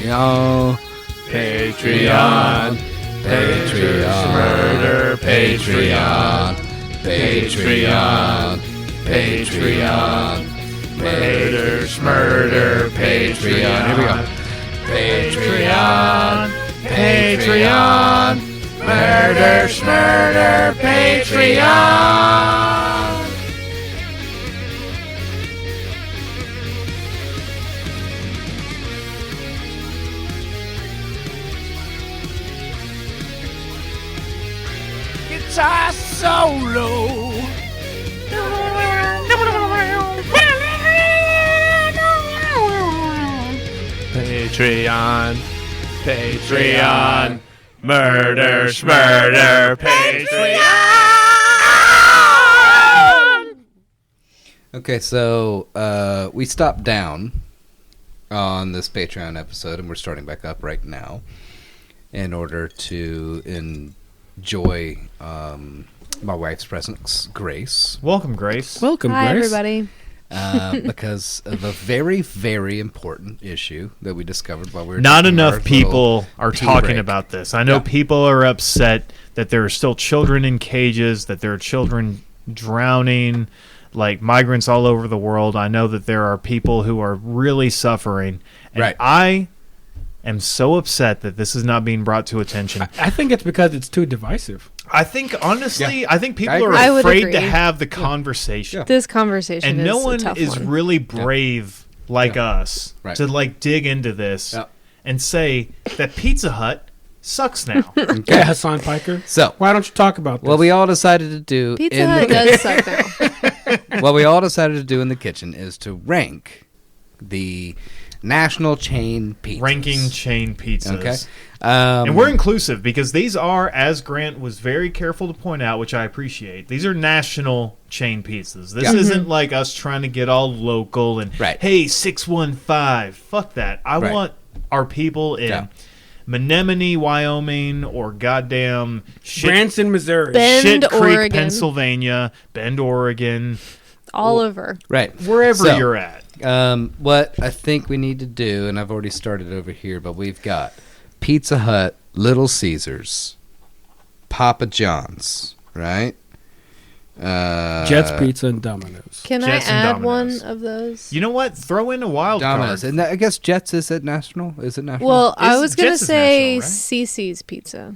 Patreon. Patreon. Patreon. Murder. Patreon. Patreon. Patreon. Murder. Patreon. Here we go. Patreon. Patreon. Murder. Patreon. Guitar solo. Patreon. Patreon. Murder. Patreon. Okay, so we stopped down on this Patreon episode, and we're starting back up right now in order to enjoy my wife's presence, Grace. Welcome, Grace. Welcome, Hi, Grace. everybody. Because of a very, very important issue that we discovered while we were Not taking our enough people little are pee talking break. about this. I know Yeah. people are upset that there are still children in cages, that there are children drowning, like migrants all over the world. I know that there are people who are really suffering. And Right. I am so upset that this is not being brought to attention. I think it's because it's too divisive. I think, honestly, Yeah. I think people I are agree. I would afraid to agree. have the conversation. Yeah. This conversation And is no a one tough is one. really brave like us Right. to like dig into this Yeah. and say that Pizza Hut sucks now. Okay, Hassan Piker. So, Why don't you talk about this? what we all decided to do Pizza in Hut the does suck now. what we all decided to do in the kitchen is to rank the national chain pizzas. Ranking chain pizzas. Okay. And we're inclusive because these are, as Grant was very careful to point out, which I appreciate, these are national chain pizzas. This Yeah. isn't like us trying to get all local and, Right. hey, 615, fuck that. I Right. want our people in Yeah. Menominee, Wyoming, or goddamn Branson, Missouri. Bend, Shit Creek, Oregon. Pennsylvania, Bend, Oregon, All over. right. wherever So, you're at. What I think we need to do, and I've already started over here, but we've got Pizza Hut, Little Caesars, Papa John's, right? Jets Pizza and Domino's. Can Jets I and add one Domino's. of those? You know what? Throw in a wild Domino's. card. And I guess Jets, is it national? Is it national? Well, I was going to Jets is say national, right? Cici's Pizza.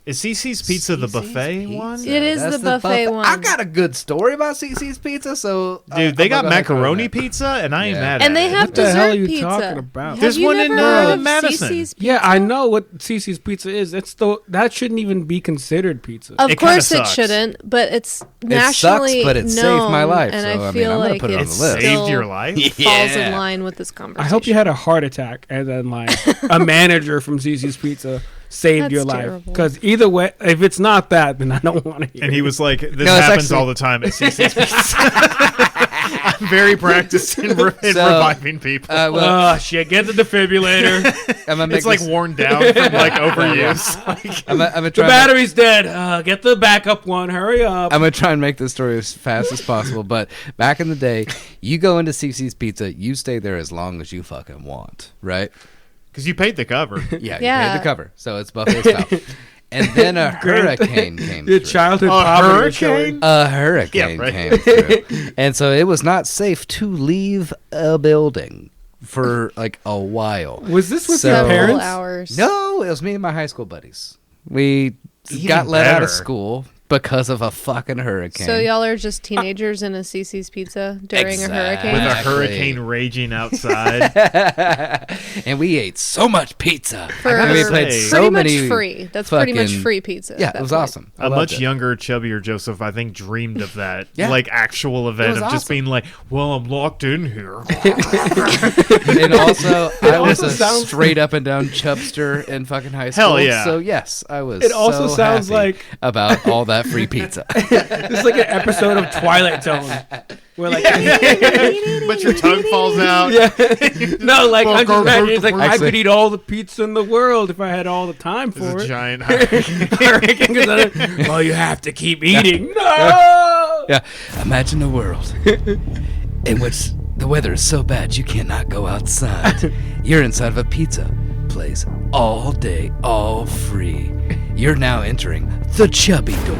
Is Cici's Pizza the Cici's buffet Pizza. one? It is That's the buffet one. I got a good story about Cici's Pizza, so... Dude, they I'm got gonna go ahead and macaroni call it pizza, and I ain't Yeah. mad at And they it. have What the hell dessert are you pizza. talking about? Have There's you one never in, heard of Madison. Cici's Pizza? Yeah, I know what Cici's Pizza is. That shouldn't even be considered pizza. Of It kinda course it sucks. shouldn't, but it's sucks, nationally but it saved known, my life, and so, I I mean, feel I'm gonna like put it on it the list. Saved still your life? falls in Yeah. line with this conversation. I hope you had a heart attack and then like a manager from Cici's Pizza saved That's your life. terrible. Because either way, if it's not that, then I don't want to hear And he it. was like, this No, it's happens actually- all the time at Cici's Pizza. I'm very practiced in, So, reviving people. Oh, shit, get the defibrillator. I'm gonna make It's like this, worn down from like overuse. I'm gonna The try battery's dead. Get the backup one. Hurry up. I'm gonna try and make this story as fast as possible. But back in the day, you go into Cici's Pizza, you stay there as long as you fucking want, right? Because you paid the cover. Yeah, you Yeah. paid the cover, so it's buffet style. And then a hurricane came Your through. childhood A poverty was hurricane? showing. A hurricane Yeah, right. came through, and so it was not safe to leave a building for like a while. Was this with So- your Several parents? hours. No, it was me and my high school buddies. We Even got let out of better. school because of a fucking hurricane. So y'all are just teenagers in a Cici's Pizza during a With hurricane? a Exactly. hurricane raging outside. And we ate so much pizza. For- And we Pretty played Pretty so much many free. That's pretty much fucking- free pizza. Yeah, at it that was point. awesome. I A loved much it. younger, chubbier Joseph, I think, dreamed of that. Yeah. Like, actual event was of just awesome. being like, well, I'm locked in here. And also, I was also a sounds- straight up and down chubster in fucking high school. Hell yeah. So yes, I was. It also so sounds happy like- about all that free pizza. It's like an episode of Twilight Zone. Where like But your tongue falls out. yeah. No, like I'm just imagining, it's like I Actually- could eat all the pizza in the world if I had all the time There's for a it. giant hurricane. Well, you have to keep eating. No. Yeah, imagine a world in which the weather is so bad you cannot go outside. You're inside of a pizza place, all day, all free. You're now entering the chubby door.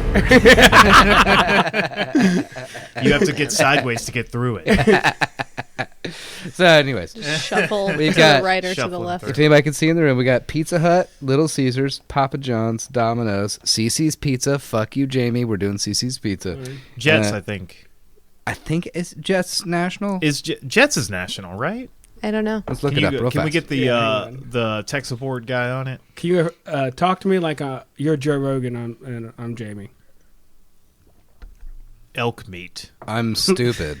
You have to get sideways to get through it. So, anyways, Just shuffle to got- the right or to the shuffle left. through. if anybody can see in the room, we got Pizza Hut, Little Caesars, Papa John's, Domino's, Cici's Pizza. Fuck you, Jamie. We're doing Cici's Pizza. Jets, Uh, I think. I think it's Jets National. Jets is national, right? I don't know. Let's look Can it up real Can we fast. get the Yeah, hang on. the tech support guy on it? Can you talk to me like you're Joe Rogan and I'm Jamie? Elk meat. I'm stupid.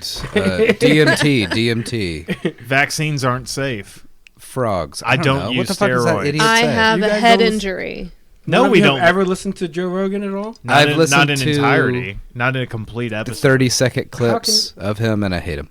DMT. Vaccines aren't safe. Frogs. I don't know. use What the fuck does that steroids. idiot I say? have You a guys head don't- injury. No, None of we you have don't. ever listened to Joe Rogan at all? I've Not listened in to entirety. Not in a complete The episode. 30-second clips of him, and I hate him.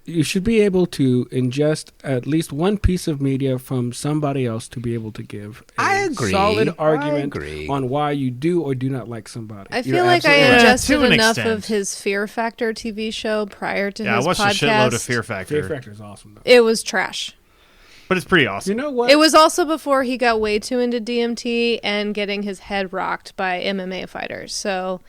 You should be able to ingest at least one piece of media from somebody else to be able to give a I agree. solid I argument agree. on why you do or do not like somebody. I You're feel like I absolutely right. ingested To an enough extent. of his Fear Factor TV show prior to Yeah, I his watched podcast. a shitload of Fear Factor. Fear Factor is awesome, though. It was trash. But it's pretty awesome. You know what? It was also before he got way too into DMT and getting his head rocked by MMA fighters. So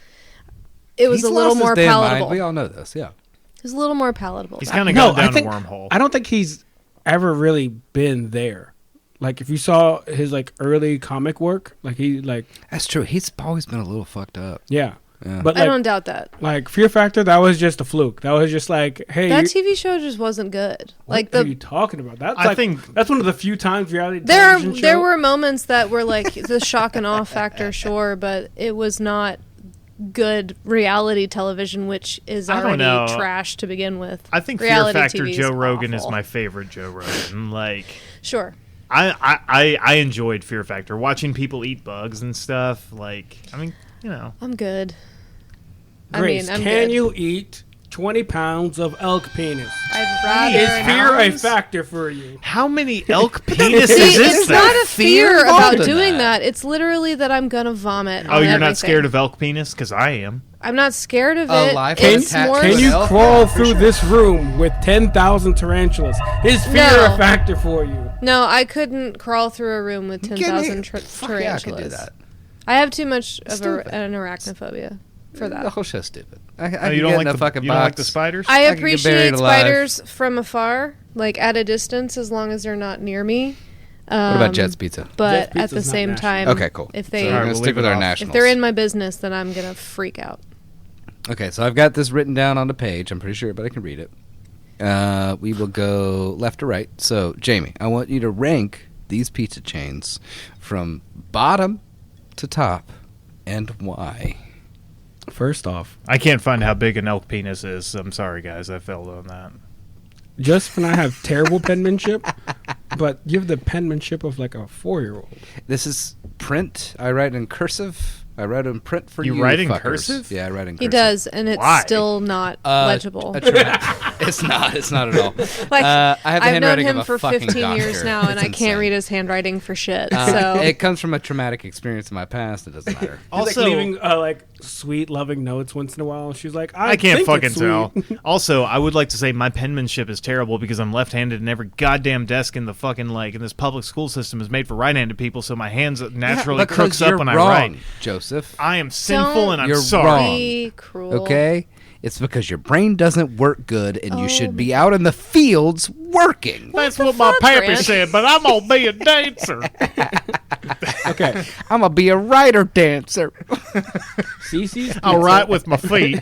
it was He's a little lost his more damn mind. palatable. We all know this, yeah. It was a little more palatable. He's back kind of No, gone down I think- a wormhole. I don't think he's ever really been there. Like if you saw his like early comic work, like he like That's true. He's always been a little fucked up. yeah. Yeah. But I like, don't doubt that. like Fear Factor, that was just a fluke. That was just like, hey, That you, TV show just wasn't good. what Like are you talking about? That's I like think- that's one of the few times reality there television there show- were moments that were like the shock and awe factor, sure, but it was not good reality television, which is I don't already know. trash to begin with. I think Fear Reality Factor TV is Joe Rogan is awful. my favorite Joe Rogan. Like, Sure. I enjoyed Fear Factor. Watching people eat bugs and stuff. Like, I mean, you know. I'm good. Grace, I'm can good. you eat 20 pounds of elk penis? I'd rather Is fear a pounds? factor for you? How many elk penises See, is it's this not thing? a fear involved about in doing that. that. It's literally that I'm gonna vomit. Oh, on you're not everything. scared of elk penis? Because I am. I'm not scared of A it. life It's attached more. to Can an you elk? crawl Yeah, for through sure. this room with 10,000 tarantulas? Is fear No. a factor for you? No, I couldn't crawl through a room with 10,000 Fuck tarantulas. yeah, I could do that. I have too much of Stupid. an arachnophobia for The that. whole show's stupid. I Oh, can you don't get like in a the fucking you don't like box. the spiders? I I could get appreciate buried alive. spiders from afar, like at a distance, as long as they're not near me. What about Jet's Pizza? But Jet's at Pizza's the not same national. time, Okay, cool. If So they we're Alright, gonna we'll stick leave with it our off. nationals. if they're in my business, then I'm gonna freak out. Okay, so I've got this written down on the page. I'm pretty sure, but I can read it. We will go left to right. So, Jamie, I want you to rank these pizza chains from bottom to top, and why. First off, I can't find how big an elk penis is. I'm sorry, guys. I failed on that. just when I have terrible penmanship, but you have the penmanship of like a 4-year-old. This is print. I write in cursive. I write in print for you. You write in fuckers. cursive? Yeah, I write in cursive. He does, and it's Why? still not legible. It's not. It's not at all. Like I have the I've known handwriting him of a for fucking 15 years doctor. now, and It's I can't insane. read his handwriting for shit. So It comes from a traumatic experience in my past. It doesn't matter. He's Also- like leaving like sweet, loving notes once in a while. She's like, I can't think fucking it's tell. sweet. Also, I would like to say my penmanship is terrible because I'm left-handed, and every goddamn desk in the fucking in this public school system is made for right-handed people, so my hands naturally Yeah, because crooks up you're when wrong, I write. Joseph. I am sinful, and I'm You're sorry. wrong. be cruel. Okay? It's because your brain doesn't work good and you Oh should be out in the fields working. That's the what my fuck, pappy Grant? said, but I'm gonna be a dancer. Okay, I'm going to be a writer dancer. Cece's Pizza. I'll write with my feet.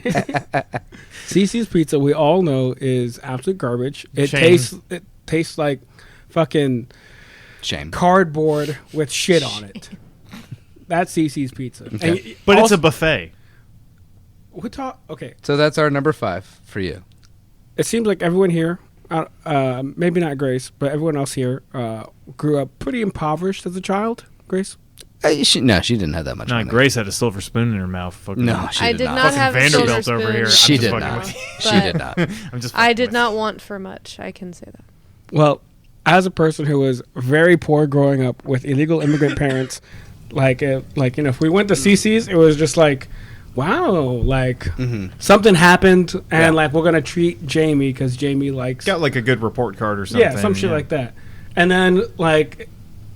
Cece's Pizza, we all know, is absolute garbage. It Shame. tastes like fucking Shame. cardboard with shit on it. That's Cece's Pizza. Okay. And y- But it's also- a buffet. we talk. Okay, So that's our number 5 for you. it seems like everyone here, maybe not Grace, but everyone else here grew up pretty impoverished as a child. Grace, No, she didn't have that much No, money. Grace had a silver spoon in her mouth. Fucking No, she I did did not. not Fucking have a Vanderbilt silver over here. spoon. She I'm just did fucking not. with you. She But did not. I'm just. I fucking did with not want for much. I can say that. well, as a person who was very poor growing up with illegal immigrant parents, if we went to Cece's, it was just like, wow, like something happened, and Yeah. we're gonna treat Jamie because Jamie likes you. Got like a good report card or something. some shit like that. And then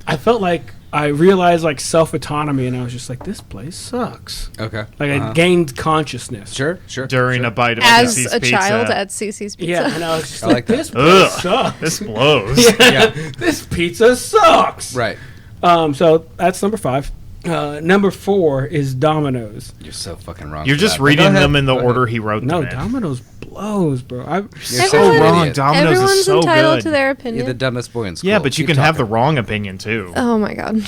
I felt like I realized like self-autonomy, and I was just like, this place sucks. Okay. Like I gained consciousness. Sure. During a bite of As Cici's a pizza. child at Cici's Pizza. Yeah, and I was just I like, like that. this place Ugh, sucks. this blows. Yeah. This pizza sucks. Right. So that's number 5. Number 4 is Domino's. You're so fucking wrong. You're for just that. But reading go ahead. them in the Go order ahead. he wrote No, them in. Domino's blows, bro. You're So such an wrong. idiot. Domino's Everyone's is so entitled good. to their You're opinion. the dumbest boy in school. Yeah, but you Keep can have the talking. wrong opinion too. Oh my god.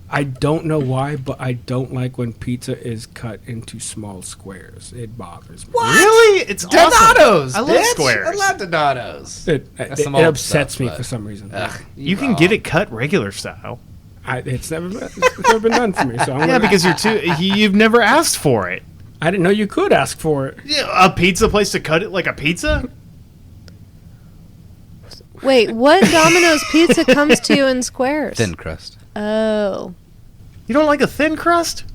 I don't know why, but I don't like when pizza is cut into small squares. It bothers me. Really? It's Donato's. awesome. I love bitch. squares. I love Donato's. It some old upsets stuff, me but- for some reason. Ugh, You can get it cut regular style. It's never been done for me. So I'm Yeah, gonna- because you've never asked for it. I didn't know you could ask for it. Yeah, a pizza place to cut it like a pizza? Wait, what Domino's pizza comes to you in squares? Thin crust. Oh. You don't like a thin crust?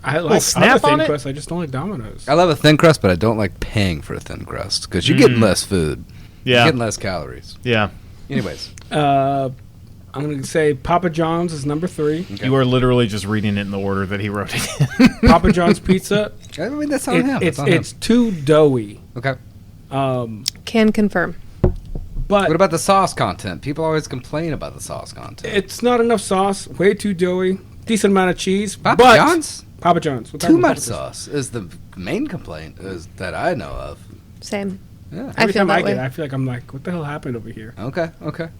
I like snap other on thin it? crust. I just don't like Domino's. I love a thin crust, but I don't like paying for a thin crust because you're getting less food. You're Yeah. getting less calories. Yeah. I'm Anyways. going to say Papa John's is number 3. Okay. You are literally just reading it in the order that he wrote it in. Papa John's pizza. I mean, that's on him. It's too doughy. Okay. Can confirm. But What about the sauce content? People always complain about the sauce content. it's not enough sauce. Way too doughy. Decent amount of cheese. Papa but John's? Papa John's. We're Too talking much Papa John's. sauce is the main complaint is that I know of. Same. Yeah. I Every feel time I that get way. it, I feel like I'm like, what the hell happened over here? Okay.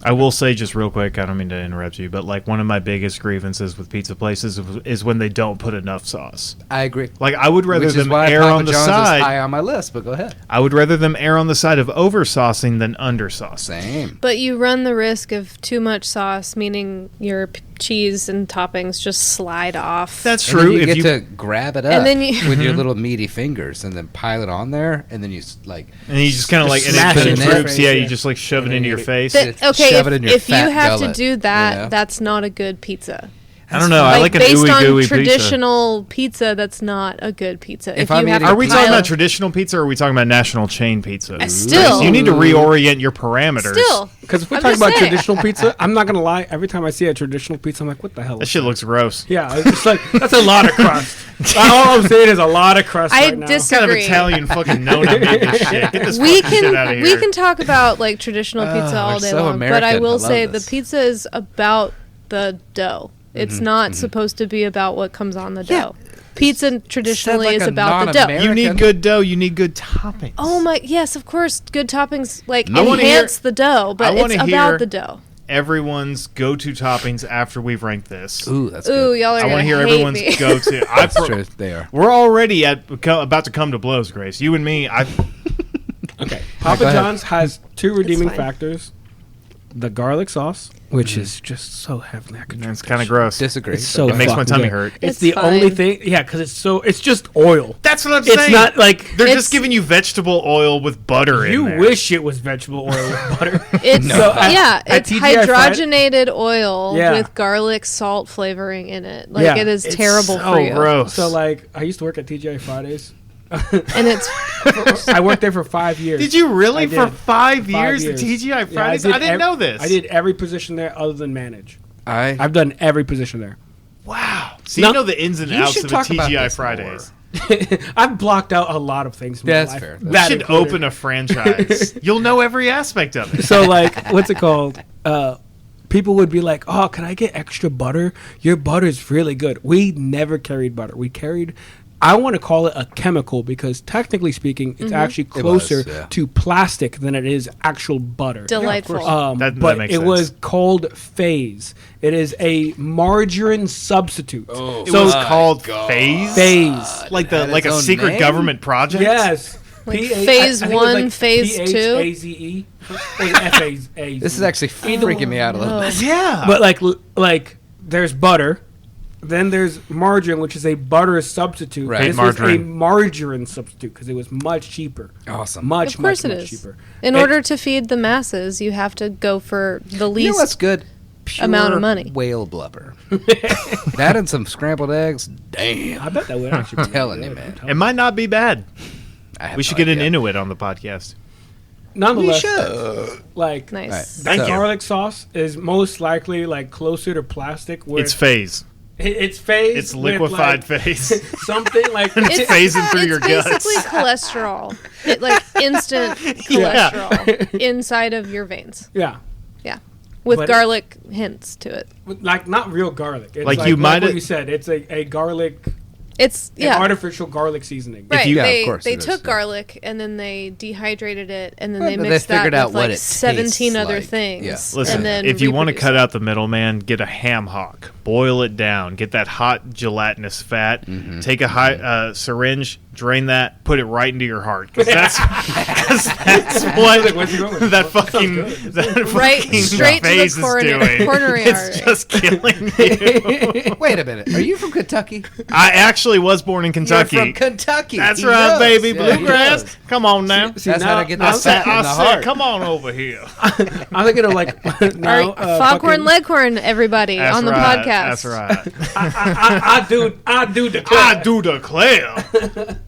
I will say just real quick, I don't mean to interrupt you, but like one of my biggest grievances with pizza places is when they don't put enough sauce. I agree. Like I would rather Which is them why err Papa on the John's is side. high on my list, but go ahead. I would rather them err on the side of over saucing than under saucing. Same. But you run the risk of too much sauce, meaning your cheese and toppings just slide off. That's And then true. you If get you to grab it up And then you- with your little meaty fingers and then pile it on there, and then you like and you just kind of like and smash it it in your droops, face, yeah, yeah. you just like shove it And then into you your eat face. it. Okay, shove it in your if you fat have gullet, to do that, you know? that's not a good pizza. I don't know. I like an based ooey on gooey pizza. traditional pizza, that's not a good pizza. If you I'm have eating to Are we talking pile- about traditional pizza or are we talking about national chain pizza? Still. You need to reorient your parameters. Still, Because if we're I'm talking just about saying. traditional pizza, I'm not going to lie. Every time I see a traditional pizza, I'm like, what the hell? That is shit looks gross. Yeah, it's just like, that's a lot of crust. All I'm saying is a lot of crust I right now. dis- What kind of Disagree. Italian fucking nona made this shit? Get this we fucking shit out of can here. we can talk about like traditional pizza all we're day so long, but I American. will I love say this. the pizza is about the dough. It's not supposed to be about what comes on the dough. Pizza traditionally like is a about the dough. non-American. You need good dough. You need good toppings. Oh my, yes, of course, good toppings like I wanna hear- enhance the dough, but I it's wanna hear- about the dough. Everyone's go-to toppings after we've ranked this. Ooh, that's Ooh, good. y'all are I gonna want to hear hate everyone's me. go-to. That's true. They are. We're already about to come to blows, Grace. You and me. Okay. go Papa ahead. John's has 2 redeeming fine. factors. The garlic sauce, which is just so heavenly. I could drink It's that kind of shit. gross. Disagree. It's so It makes my fucking tummy good. hurt. It's It's the fine. only thing. Yeah, because it's just oil. That's what I'm It's saying. not like They're It's- just giving you vegetable oil with butter in you there. wish it was vegetable oil with butter. It's So at- yeah, at it's TGI Friday- hydrogenated oil Yeah. with garlic salt flavoring in it. Like Yeah, it is it's terrible so for you. gross. So like, I used to work at TGI Fridays. And it's I worked there for 5 years. Did you really I for did. 5 5 years? years. The TGI Yeah, Fridays? I didn't know this. I did every position there other than manage. I've I've done every position there. Wow. So No, you know the ins and you outs should of the talk about TGI this Fridays. I've blocked out a lot of things. From That's my life. fair. We That should included- open a franchise. You'll know every aspect of it. So like, what's it called? People would be like, "Oh, can I get extra butter? Your butter's really good." We never carried butter. We carried. I want to call it a chemical because technically speaking, it's actually closer yeah. to plastic than it is actual butter. delightful. That But makes it sense. was called Phase. It is a margarine substitute. Oh, It so was called Phase? Phase. Like Had like a its own secret name? government project? Yes. Like P-A- phase I think it was one, phase two? P-H-A-Z-E. Or F-A-Z-E. This is actually freaking me out a little bit. Yeah. But like there's butter, then there's margarine, which is a butter substitute. Right. This was a Margarine. margarine substitute because it was much cheaper. Awesome. Much, Of course much, it much is. cheaper. In It- order to feed the masses, you have to go for the You know least. what's good? Pure amount of money. Whale blubber. That and some scrambled eggs. Damn. I bet that would actually be Telling good. you, man. it might not be bad. I have We should no get an idea. Inuit on the podcast. nonetheless, should. like Nice. that Thank you. garlic sauce is most likely like closer to plastic. Where It's phase. it's phased. It's liquefied with, like, phase. something like It's phasing through your It's guts. basically cholesterol. It like instant Yeah. cholesterol inside of your veins. yeah. Yeah. With But- garlic hints to it. Like not real garlic. It's Like you might what have- you said. It's a garlic, It's an yeah. artificial garlic seasoning. Right. Yeah, of they course they it is, took yeah. garlic and then they dehydrated it and then Well, they but they mixed that figured out with what like it 17 tastes other like. things. Yeah. Listen, and then if you want to reproduce cut it. out the middleman, get a ham hock, boil it down, get that hot gelatinous fat, take a high syringe, drain that, put it right into your heart, because that's what What's he going with? that That sounds fucking good. that Right fucking straight to the phase is doing. coronary It's artery. just killing you. Wait a minute. Are you from Kentucky? I actually was born in Kentucky. You're from Kentucky. That's He right, knows. baby. Yeah, he Bluegrass. knows. Come on now. See, That's how to get I that said, fat in the heart. come on over here. I'm thinking of like now, Foghorn fucking- Leghorn, everybody, That's on the right, podcast. That's right. I do declare. I do declare.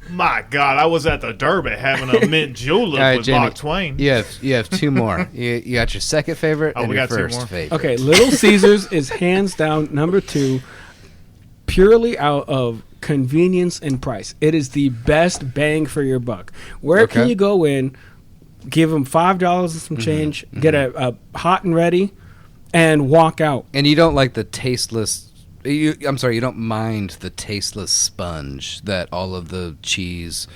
My God, I was at the Derby having a mint julep All right, with Jamie, Mark Twain. You have two more. You got your second favorite Oh, and we your got two first more? favorite. Okay, Little Caesars is hands down number 2, purely out of convenience and price. It is the best bang for your buck. Where can Okay. you go in, give them $5 and some change, get a hot and ready, and walk out? And you don't like the tasteless. I'm sorry, you don't mind the tasteless sponge that all of the cheese,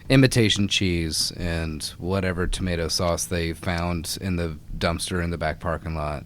imitation cheese, and whatever tomato sauce they found in the dumpster in the back parking lot,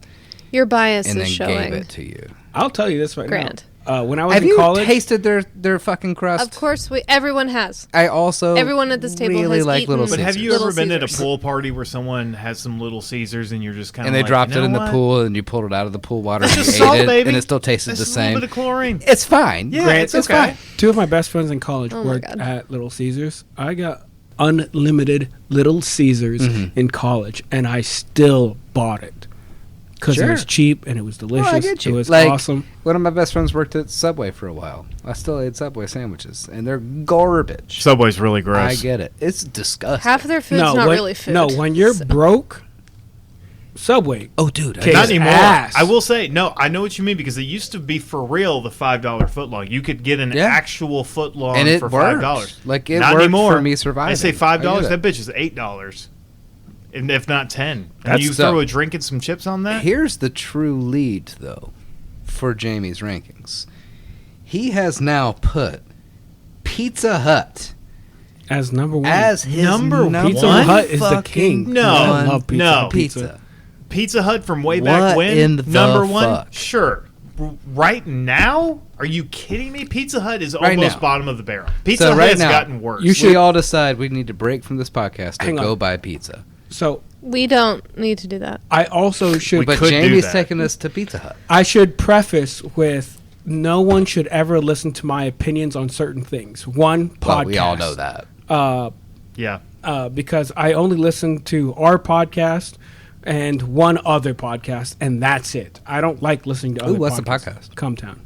Your bias and is then showing. gave it to you. I'll tell you this right Grant. now. When I was Have in you college, tasted their fucking crust? Of course, everyone has. I also Everyone at this table really has like eaten- Little But have Caesars. you Little ever been at a Caesars. pool party where someone has some Little Caesars and you're just kind of And they like, dropped you it in know the what? pool, and you pulled it out of the pool water, It's and just you salt, ate it, baby. and it still tasted It's the just a little same. bit of chlorine. It's fine. Yeah, Grant, it's okay. fine. 2 of my best friends in college Oh my worked God. at Little Caesars. I got unlimited Little Caesars in college, and I still bought it because it Sure. was cheap and it was delicious. I get you. It was Like, awesome. One of my best friends worked at Subway for a while. I still ate Subway sandwiches, and they're garbage. Subway's really gross. I get it. It's disgusting. Half of their food's not when, really food. No, when you're So- broke, Subway. Oh, dude. Okay. Not His anymore. ass. I will say, no, I know what you mean, because it used to be for real the $5 footlong. You could get an Yeah. actual footlong And it for worked. $5. Like, it Not worked anymore. for me surviving. I say I $5. get it. That bitch is $8. And if not 10. And That's you so- throw a drink and some chips on that? Here's the true lead, though, for Jamie's rankings. He has now put Pizza Hut As number 1. as his Number Pizza one? Hut is the fucking king. No. I love pizza. No. pizza. Pizza Hut from way back What when? in the Number one? fuck? Sure. Right now? Are you kidding me? Pizza Hut is Right almost now. bottom of the barrel. Pizza So Hut right has now, gotten worse. you should- We all decide we need to break from this podcast Hang and on. go buy pizza. So We don't need to do that. I also should. But could do Jamie's that. taking us to Pizza Hut. I should preface with no one should ever listen to my opinions on certain things. One, podcast. Well, we all know that. yeah. Because I only listen to our podcast and one other podcast, and that's it. I don't like listening to other podcasts. what's the podcast? Cumtown.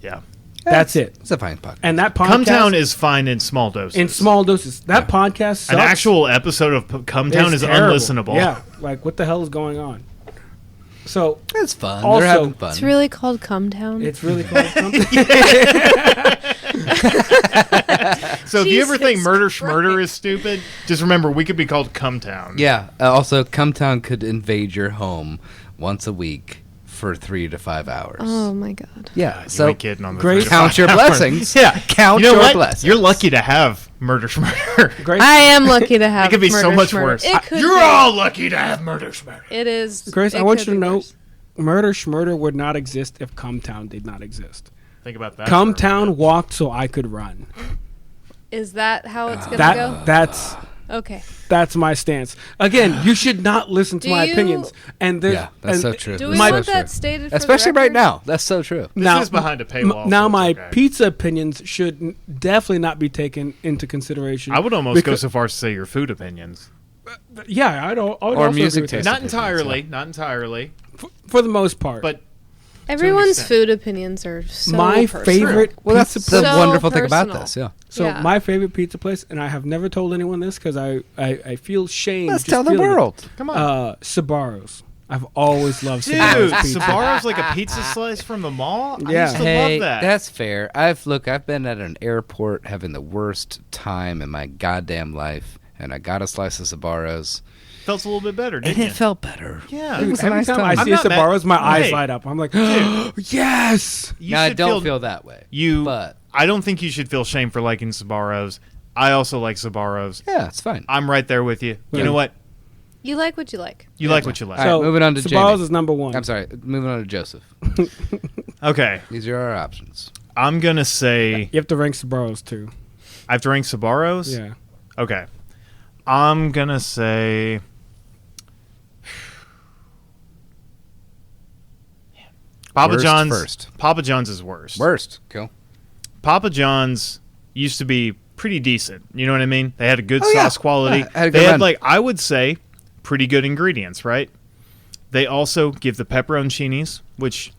Yeah. That's it. It's a fine podcast. And that podcast Cumtown is fine in small doses. in small doses. That podcast sucks. An actual episode of Cumtown is terrible. unlistenable. Yeah, like what the hell is going on? So It's fun. Also- They're having fun. It's really called Come Town. it's really called something. So if you ever think Jesus Murder Christ. Schmurder is stupid, just remember we could be called Cumtown. Yeah. Also, Cumtown could invade your home once a week for 3 to 5 hours. Oh my god. Yeah. You So ain't kidding on the Grace- 3 to count 5 your hours. blessings. Yeah. Count You know your what? blessings. You're lucky to have Murder Schmurder. Grace, I am lucky to have It could be so Murder much Schmurder. worse. It could You're be. all lucky to have Murder Schmurder. It is. Grace, it I want could you to be know, worse. Murder Schmurder would not exist if Cumtown did not exist. Think about that. for a Cumtown minute. walked so I could run. Is that how it's gonna go? Okay. That's my stance. Again, you should not listen to Do my you- opinions. And there, Yeah, that's and so true. Do we My- want so that true. stated for Especially the right record? now. That's so true. This is behind a paywall, Now so it's my okay. pizza opinions should definitely not be taken into consideration. I would almost go because- so far as to say your food opinions. Yeah, I would Or also music agree with that. taste. Not opinions, entirely. Not entirely. For the most part. But Everyone's extent. food opinions are so My personal. favorite Well, that's pizza the place. So wonderful thing about personal. this. Yeah. So Yeah. my favorite pizza place, and I have never told anyone this because I feel shame. Let's just tell the feeling it. world. Come on. Sbarro's. I've always loved Dude, Sbarro's pizza. Sbarro's like a pizza slice from the mall? I Yeah. used to Hey, love that. that's fair. I've been at an airport having the worst time in my goddamn life, and I got a slice of Sbarro's, Felt a little bit better, and didn't it you? felt better. Yeah. It was a Every nice time time. I I'm see a not mad- Sbarro's, my eyes Hey. light up. I'm like, Dude. yes. You Now, I should don't feel that way. But I don't think you should feel shame for liking Sbarro's. I also like Sbarro's. yeah, it's fine. I'm right there with you. You Yeah. know what? You like what you like. You like what you like. All right, moving on to Sbarro's Jamie. is number one. I'm sorry. Moving on to Joseph. Okay. These are our options. I'm going to say You have to rank Sbarro's too. I have to rank Sbarro's? Yeah. Okay. I'm going to say Papa Worst John's first. Papa John's is worst. Worst. Cool. Papa John's used to be pretty decent. You know what I mean? They had a good Oh, yeah. sauce quality. Yeah, had a they good had run. like I would say pretty good ingredients, right? They also give the pepperoncinis, which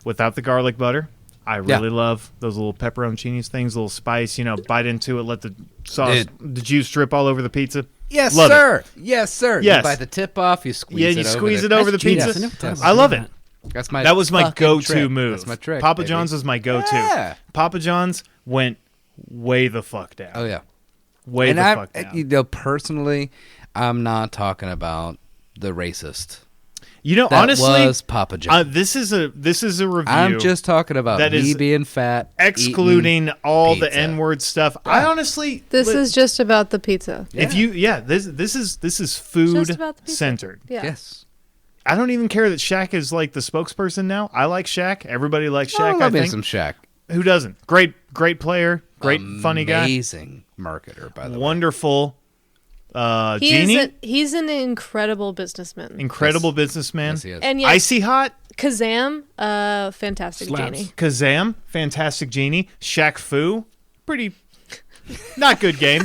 without the garlic butter, I really love those little pepperoncinis things, little spice, bite into it, let the sauce, the juice drip all over the pizza. Yes, Love sir. Yes, sir. Yes. You bite the tip off. You squeeze Yeah, it you over squeeze the- it over the That's genius. pizza. I never thought Yes. about I love it. that. That's my. That was my fucking go-to trick. move. That's my trick. Papa baby. John's was my go-to. Yeah. Papa John's went way the fuck down. Oh yeah. Way And the I, fuck down. you know, personally, I'm not talking about the racist. That honestly, was Papa John. this is a review. I'm just talking about that me is being fat, excluding eating all the pizza. N-word stuff. I honestly, This is just about the pizza. if you, this is food Just about the pizza. centered. Yeah. Yes. I don't even care that Shaq is like the spokesperson now. I like Shaq. Everybody likes Oh, Shaq. I love me think. some Shaq. Who doesn't? Great player. Great funny guy. Amazing marketer, by the way. Wonderful. Genie. He's an incredible businessman. Incredible businessman. Yes, he is. And yet, Icy Hot. Kazam, fantastic Slaps. genie. Kazam. Fantastic Genie. Shaq Fu. Pretty. Not good game.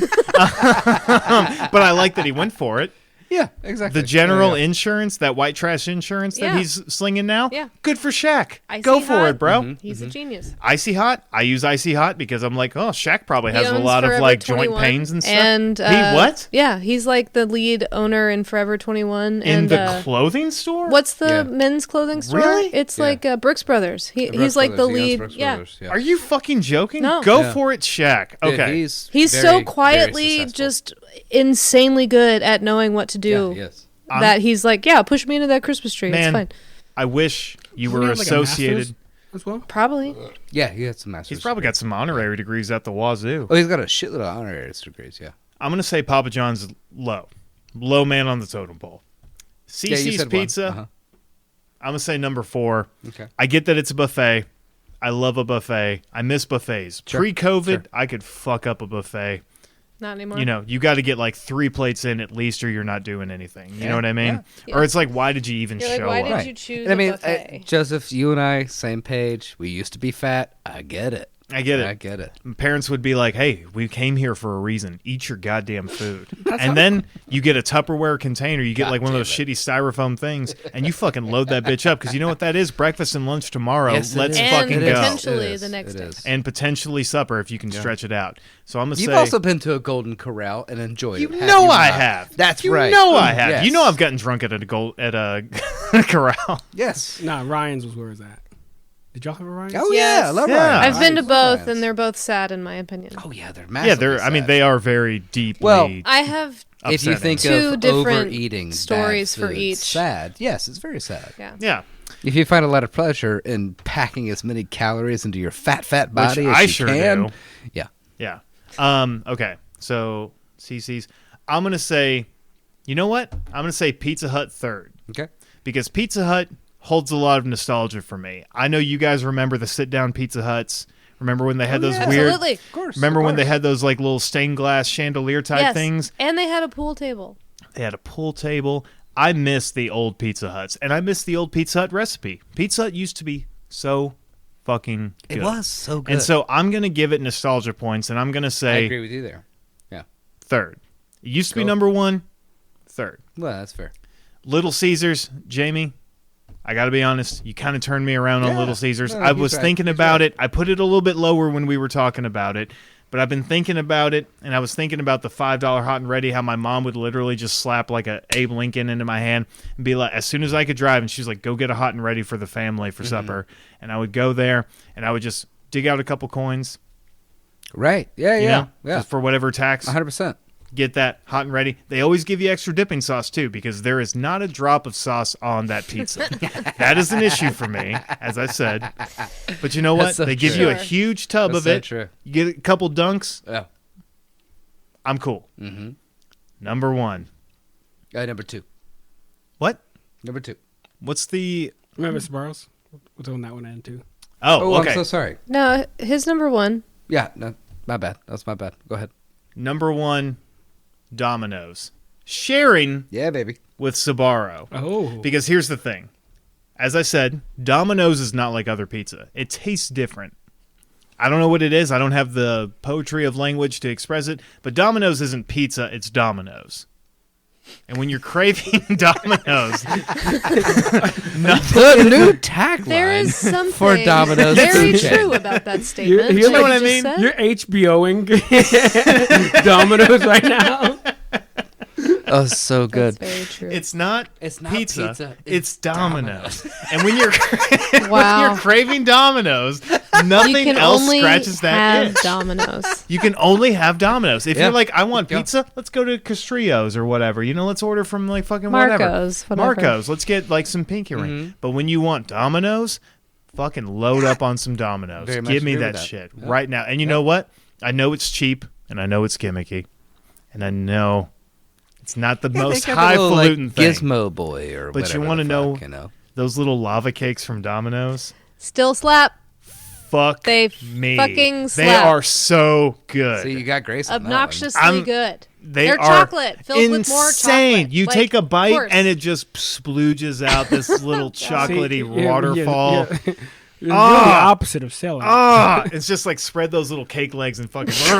But I like that he went for it. Yeah, exactly. The general Yeah. insurance, that white trash insurance that Yeah. he's slinging now, Yeah. good for Shaq. Icy Go for Hot. it, bro. Mm-hmm. He's a genius. Icy Hot. I use Icy Hot because I'm like, oh, Shaq probably He has a owns lot of Forever like 21, joint pains and stuff. And he what? Yeah, he's like the lead owner in Forever 21. In and the clothing store? what's the Yeah. men's clothing store? Really? It's Yeah. like Brooks Brothers. Brooks He's like the Brothers. He owns lead. Brooks Yeah. Brothers, Are you fucking joking? No. Go Yeah. for it, Shaq. Dude, Okay. he's He's very, so very quietly successful. just insanely good at knowing what to do. Yeah, yes. That he's like, yeah, push me into that Christmas tree. Man, It's fine. I wish you Doesn't were he have, like, a associated. master's as well. Probably. Yeah, he had some masters. He's probably got some honorary degrees at the wazoo. Oh, he's got a shitload of honorary degrees. Yeah. I'm gonna say Papa John's low man on the totem pole. Yeah, you Cici's said one. Pizza. Uh-huh. I'm gonna say number 4. Okay. I get that it's a buffet. I love a buffet. I miss buffets. Sure, Pre-COVID, sure. I could fuck up a buffet. Not anymore. You got to get like 3 plates in at least, or you're not doing anything. You Yeah, know what I mean? yeah. Or it's like, why did you even You're like, show why up? did Right. you choose And I mean, a buffet? Joseph, you and I, same page. We used to be fat. I get it. I get it. I get it. Parents would be like, "Hey, we came here for a reason. Eat your goddamn food." And then you get a Tupperware container. You get God like one of those damn shitty styrofoam things, and you fucking load that bitch up because you know what that is: breakfast and lunch tomorrow. Yes, it Let's is. And fucking It is. go. potentially It is. the next It day. is. And potentially supper if you can stretch it out. So I'm gonna You've say, also been to a Golden Corral and enjoyed you it. know you I not? have. That's you right. know I have. Yes. You know I've gotten drunk at a corral. Yes. Nah, Ryan's was where is that? Did y'all have a Ryan's? Oh Yes. yeah, I love Yeah. Ryan's. I've been to Love both, Ryan's. and they're both sad in my opinion. Oh yeah, they're Yeah, massively I mean, sad. they are very deeply. Well, I have If you upsetting. think Two of different overeating, bad stories for food, each. Sad. Yes, it's very sad. yeah. Yeah. If you find a lot of pleasure in packing as many calories into your fat body as I you sure can, do. yeah. Yeah. Okay. So CC's. I'm gonna say, you know what? I'm gonna say Pizza Hut third Okay. because Pizza Hut holds a lot of nostalgia for me. I know you guys remember the sit-down Pizza Huts. Remember when they had those weird? Absolutely. Of course. Remember of when they course. had those like little stained glass chandelier type Yes. things? And they had a pool table. They had a pool table. I miss the old Pizza Huts, and I miss the old Pizza Hut recipe. Pizza Hut used to be so fucking good. It was so good. And so I'm gonna give it nostalgia points, and I'm gonna I say agree with you there. Yeah. third. It used to be Cool. number 1, third. Well, that's fair. Little Caesars, Jamie. I got to be honest, you kind of turned me around on Little Caesars. No, I was right. thinking about it. I put it a little bit lower when we were talking about it, but I've been thinking about it, and I was thinking about the $5 hot and ready, how my mom would literally just slap like a Abe Lincoln into my hand and be like, as soon as I could drive, and she's like, go get a hot and ready for the family for supper. And I would go there, and I would just dig out a couple coins. Right. Yeah, You yeah. know, Yeah. just for whatever tax. 100%. Get that hot and ready. They always give you extra dipping sauce too, because there is not a drop of sauce on that pizza. That is an issue for me, as I said. But you know what? That's so They give true. you a huge tub That's of so it. true. You get a couple dunks. Yeah. I'm cool. Mm-hmm. Number one. Number 2. What? Number 2. What's the? Remember Sbarro's? We'll throw that one in too. Oh, okay. I'm so sorry. No, his number one. Yeah, no, my bad. That's my bad. Go ahead. Number one, Domino's. Sharing Yeah, baby. with Sbarro. Oh, Because here's the thing. As I said, Domino's is not like other pizza. It tastes different. I don't know what it is. I don't have the poetry of language to express it. But Domino's isn't pizza. It's Domino's. And when you're craving Domino's, The new tagline There is something for Domino's very food chain. true about that statement. you know what I you mean? just said. you're HBOing Domino's right now. Oh, so good. That's very true. it's not not pizza. pizza, It's Domino's. And when you're when Wow. you're craving Domino's, You nothing can else only scratches that have itch. Domino's. You can only have Domino's. If Yeah. you're like, I want Yeah. pizza, let's go to Castillo's or whatever. You know, let's order from like fucking Marco's, whatever. whatever. Marco's. Let's get like some pinky ring. But when you want Domino's, fucking load up on some Domino's. Very much Give me agree that with that. shit Yeah. right now. And you know what? I know it's cheap and I know it's gimmicky. And I know it's not the most They got the little, highfalutin thing. Gizmo boy or But whatever. you wanna the know- fuck, you know. Those little lava cakes from Domino's. Still slap. Fuck They me. fucking They slap. are so good. So you got Grace on that one. Obnoxiously I'm- good. are They're chocolate filled insane. with more chocolate. You Like, take a of bite course. and it just splooges out this little chocolatey See, waterfall. You're Ah. doing the opposite of selling. Ah, it's just like spread those little cake legs and fucking just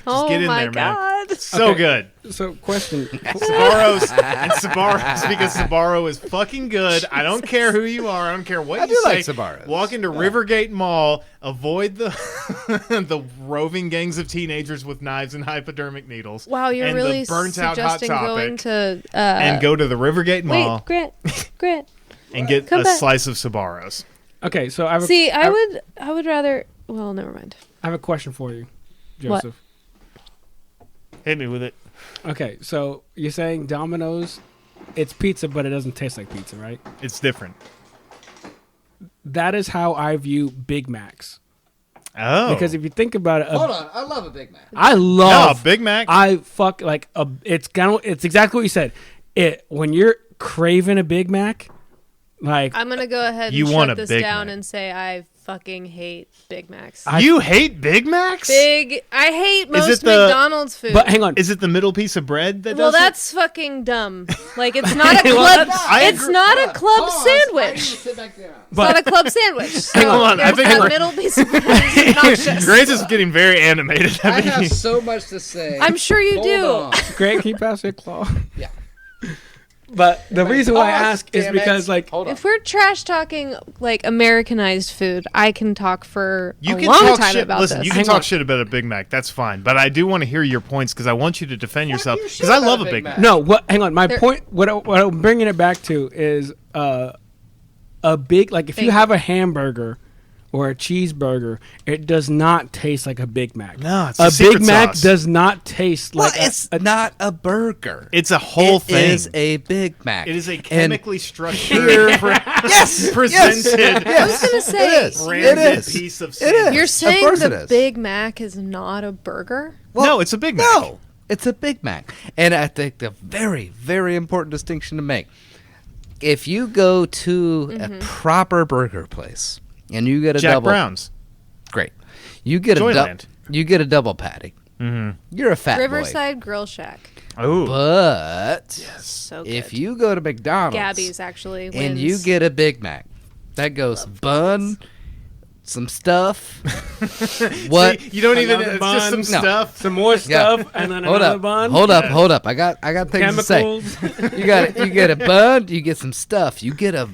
Oh get in my there, man. God. So Okay. good. So, question. Sbarro's and Sbarro's because Sbarro is fucking good. I don't care who you are. I don't care what I you do say. like Sbarro's. Walk into Rivergate Mall. Avoid the the roving gangs of teenagers with knives and hypodermic needles. Wow, you're and really the burnt out hot suggesting topic. going to And go to the Rivergate Mall wait, Grant. and get come a back. slice of Sbarro's. Okay, so I have a, See, I would rather. Well, never mind. I have a question for you, What? Joseph. Hit me with it. Okay, so you're saying Domino's, it's pizza, but it doesn't taste like pizza, right? It's different. That is how I view Big Macs. Oh. Because if you think about it, Hold on. I love a Big Mac. I no, love Big Mac. I fuck like a. It's exactly what you said. It when you're craving a Big Mac, like I'm gonna go ahead You and want shut a this Big down Mac. and say I fucking hate Big Macs. you hate Big Macs? I hate most it the- McDonald's food. but hang on, Is it the middle piece of bread that well, does it? that's fucking dumb. Like it's not a Well, club. I It's agree. not a club sandwich. Sit back down. It's not a club sandwich. So Hold on, I there's think that we're- middle piece of bread is obnoxious. Grace is getting very animated. I have so much to say. I'm sure you Hold do. on. Grant, can you pass your claw? Yeah. But the reason why I Pause, ask is damn it. because like Hold on. If we're trash talking like Americanized food, I can talk for You a can long talk time shit. about Listen, this. you can Hang talk on. shit about a Big Mac. That's fine. But I do want to hear your points because I want you to defend yourself. you Because shit I about love a a Big Big Mac. Mac. no, what? Hang on, my There- point. What I'm bringing it back to is a big like if you Big- have a hamburger or a cheeseburger, it does not taste like a Big Mac. No, it's a the secret Big Mac sauce. does not taste Well, like it's not a burger. It's a whole It thing. is a Big Mac. It is a And chemically structured, yes, presented, I was gonna say, it is. branded It is. piece of It sandwich. is. you're Of saying course it the is. Big Mac is not a burger? No, it's a Big Mac. No, it's a Big Mac. And I think the very, very important distinction to make, if you go to a proper burger place and you get a Jack double, Brown's. great, you get Joyland. you get a double patty. Mm-hmm. You're a fat Riverside Grill Shack. boy. Oh, But So good. if you go to McDonald's Gabby's actually wins. and you get a Big Mac, that goes bun, some stuff. What? See, you don't even. Another It's just some bun. No. stuff. some more stuff and then Hold another up, bun. hold up, hold up. I got things Chemicals. to say. You get a bun, you get some stuff, you get a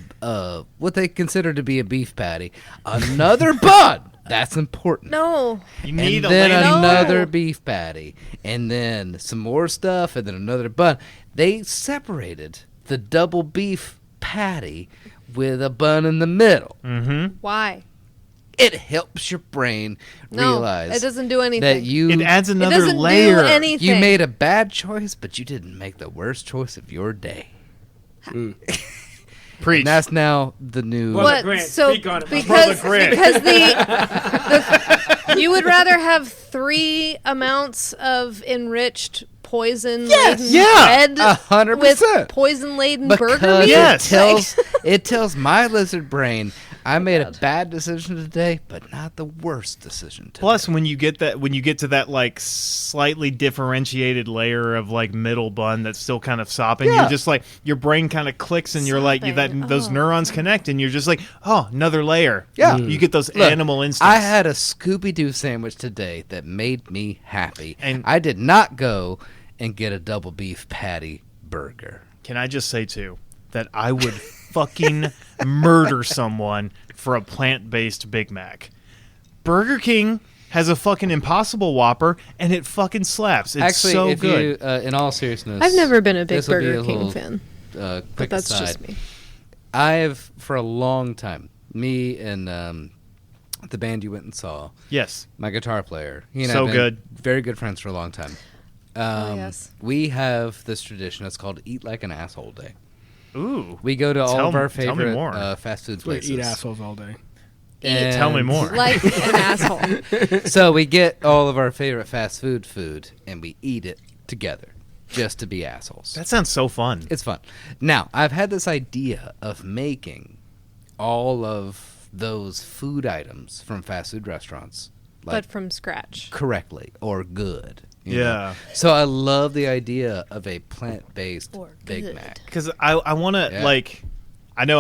what they consider to be a beef patty, another bun. That's important. No. You need and then landing another No. beef patty, and then some more stuff, and then another bun. They separated the double beef patty with a bun in the middle. Mm-hmm. Why? It helps your brain No, realize it doesn't do anything. that you It adds It another doesn't layer. do anything. you made a bad choice, but you didn't make the worst choice of your day. Preach. And that's now the new. Well, What? Grant, So speak on it. because Grant. because you would rather have 3 amounts of enriched poison laden Yeah. bread 100%. with poison laden burger because meat? Yes. it tells my lizard brain I made a bad decision today, but not the worst decision today. Plus, when you get to that like slightly differentiated layer of like middle bun that's still kind of sopping, Yeah. you're just like your brain kind of clicks and you're like Sopping. those Oh. neurons connect and you're just like, oh, another layer. Yeah. You get those Look, animal instincts. I had a Scooby-Doo sandwich today that made me happy. And- I did not go and get a double beef patty burger. Can I just say too that I would fucking murder someone for a plant-based Big Mac. Burger King has a fucking Impossible Whopper, and it fucking slaps. It's Actually, so if good. you, in all seriousness, I've never been a big this will be Burger a King little, fan, quick but that's aside. just me. I've for a long time, me and the band you went and saw, Yes. my guitar player, he and So I've been good. very good friends for a long time. Yes. We have this tradition. It's called Eat Like an Asshole Day. Ooh. We go to all Tell of our me- tell me favorite more. fast food We places. eat assholes all day. And Tell me more. Like an asshole. So we get all of our favorite fast food, and we eat it together, just to be assholes. That sounds so fun. It's fun. Now, I've had this idea of making all of those food items from fast food restaurants, like But from scratch. correctly or good. you know? Yeah. So I love the idea of a plant-based Or Big good. Mac. Because I want to, Yeah. like, I don't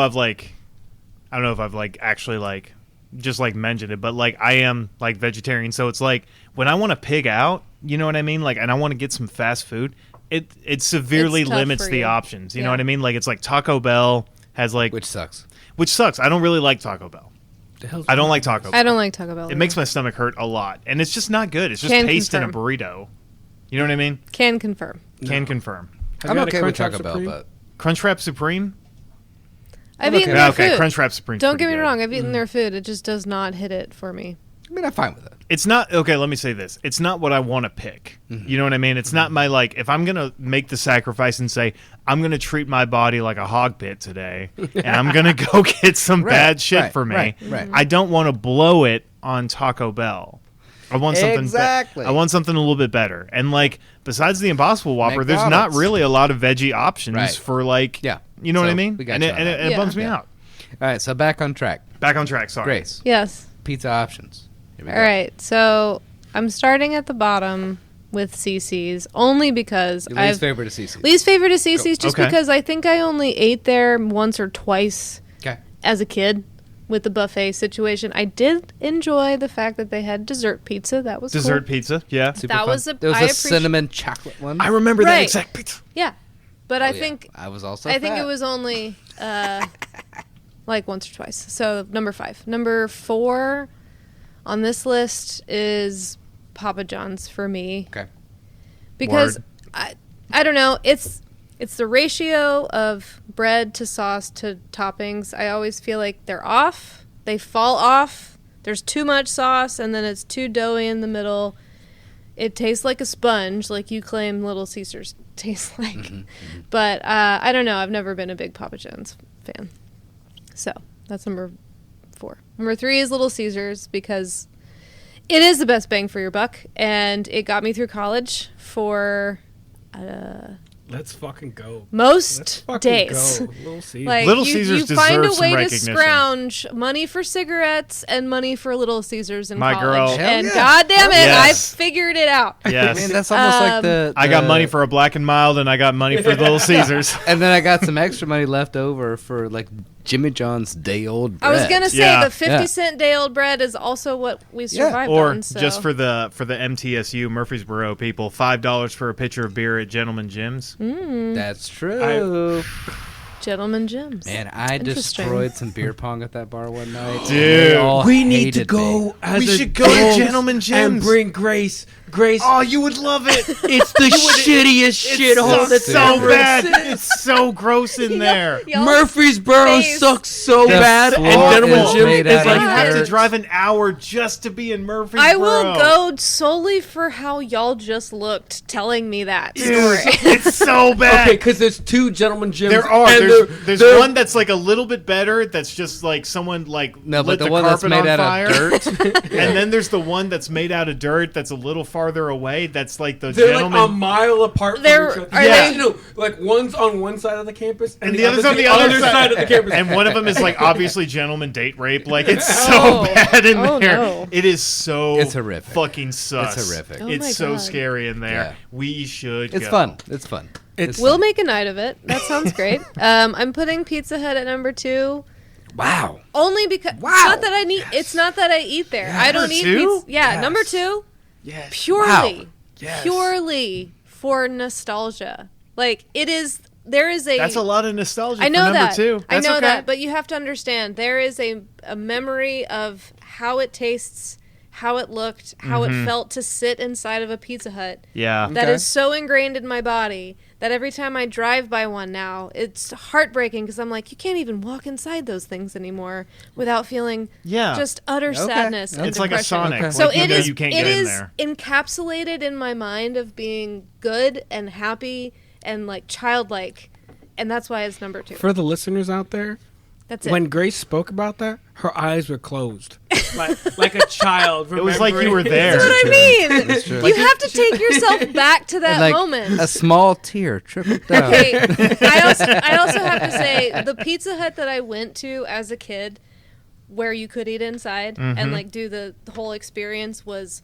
know if I've, like, actually, like, just, like, mentioned it, but, like, I am, like, vegetarian. So it's like, when I want to pig out, you know what I mean? Like, and I want to get some fast food, it severely It's tough limits for the you. options. You know Yeah. what I mean? Like, it's like Taco Bell has, like, Which sucks. which sucks. I don't really like Taco Bell. The hell's I don't like Taco Bell. I don't like Taco Bell. It makes my stomach hurt a lot, and it's just not good. It's just Can paste in a confirm. burrito. You know what I mean? Can confirm. Can confirm. Have I'm you had a okay with Crunchwrap Taco Bell, Supreme? but Crunchwrap Supreme. I've okay. eaten Yeah, their food. Crunchwrap Supreme. Don't get me wrong. I've eaten their food. It just does not hit it for me. I mean, I'm fine with it. It's not okay. Let me say this: it's not what I want to pick. You know what I mean? It's not my like. If I'm gonna make the sacrifice and say I'm gonna treat my body like a hog pit today, and I'm gonna go get some Right, bad shit right, for me, right. I don't want to blow it on Taco Bell. I want something. Exactly. I want something a little bit better. And like, besides the Impossible Whopper, there's not McDonald's. really a lot of veggie options Right. for like. Yeah. You know what I So, mean? we got And you it, on and that. it Yeah. bums me Yeah. out. All right, so back on track. Back on track. Sorry. Grace, Yes. pizza options. Here we All go. right. So I'm starting at the bottom with Cici's only because Your I've least favorite is Cici. least favorite is Cici's just Okay. because I think I only ate there once or twice Okay. as a kid with the buffet situation. I did enjoy the fact that they had dessert pizza. That was Dessert cool. pizza. Yeah. Super That fun. was a- There was I a appreciate- cinnamon chocolate one. I remember that Right. exact pizza. Yeah, but Oh, I yeah. think I was also. I think fat. it was only like once or twice. So number 5. Number 4 on this list is Papa John's for me Okay. because Word. I don't know, it's the ratio of bread to sauce to toppings. I always feel like they're off. They fall off. There's too much sauce and then it's too doughy in the middle. It tastes like a sponge, like you claim Little Caesars taste like. But I don't know. I've never been a big Papa John's fan. So that's number 4. Number 3 is Little Caesars because it is the best bang for your buck, and it got me through college for Let's fucking go. most Let's fucking days. go. Little Caesars. Like Little you, Caesars you find deserves a way some to recognition. scrounge money for cigarettes and money for Little Caesars in My college. girl. Hell And yeah. God damn it, Yes. I figured it out. I Yes. mean, that's almost like the. I got money for a Black and Mild, and I got money for Little Caesars. And then I got some extra money left over for like Jimmy John's day old bread. I was gonna say Yeah. the 50-cent day old bread is also what we survived Or on. So. just for the MTSU Murfreesboro people, $5 for a pitcher of beer at Gentleman Jim's. That's true. Gentleman Jims. Man, I Interesting. destroyed some beer pong at that bar one night. Dude. They all We need to hated go me. as We a should go to adults Gentleman and Jims. bring Grace. Grace, Oh, you would love it. it's the shittiest shithole that's so ever bad. existed. It's so gross in there. Y'all Murfreesboro face. sucks so The bad, and floor Gentleman is Jim made is out of like You have to dirt. drive an hour just to be in Murfreesboro. I will go solely for how y'all just looked telling me that Dude, story. it's so bad. okay, because there's two Gentleman Jims. There are. and There's they're- one that's like a little bit better. That's just like someone like No, lit but the the one that's carpet made on out fire. of dirt. And then there's the one that's made out of dirt. That's a little farther away. That's like the They're gentleman. like a mile apart from They're- each other. are they- You know, like one's on one side of the campus, and the other's on the other side of the campus. And one of them is like obviously gentleman date rape. Like it's so Oh. bad in Oh, there. no. It is so It's horrific. fucking sus. It's horrific. Oh my It's so God. scary in there. Yeah. We should It's go. fun. It's fun. It's- We'll make a night of it. That sounds great. I'm putting Pizza Hut at number 2. Wow. Only because Wow. it's not that I need. It's not that I eat there. I don't Number eat two? pizza. Yeah, Yes. number 2. yes. Purely, Yes. purely for nostalgia. Like it is. There is a. That's a lot of nostalgia. I know for number that. 2. I That's know okay. that, but you have to understand there is a memory of how it tastes, how it looked, how it felt to sit inside of a Pizza Hut. Yeah. That Okay. is so ingrained in my body that every time I drive by one now, it's heartbreaking because I'm like, you can't even walk inside those things anymore without feeling Yeah. just utter sadness and It's like a depression. Sonic. Okay. So Like, you it know is you can't it get in is there. encapsulated in my mind of being good and happy and like childlike, and that's why it's number 2. For the listeners out there, That's it. when Grace spoke about that, her eyes were closed, like a child. It was like you were remembering. there. That's what I mean. That's true. You have to take yourself back to that And like moment. a small tear trickled down. Okay, I also have to say the Pizza Hut that I went to as a kid, where you could eat inside and like do the whole experience, was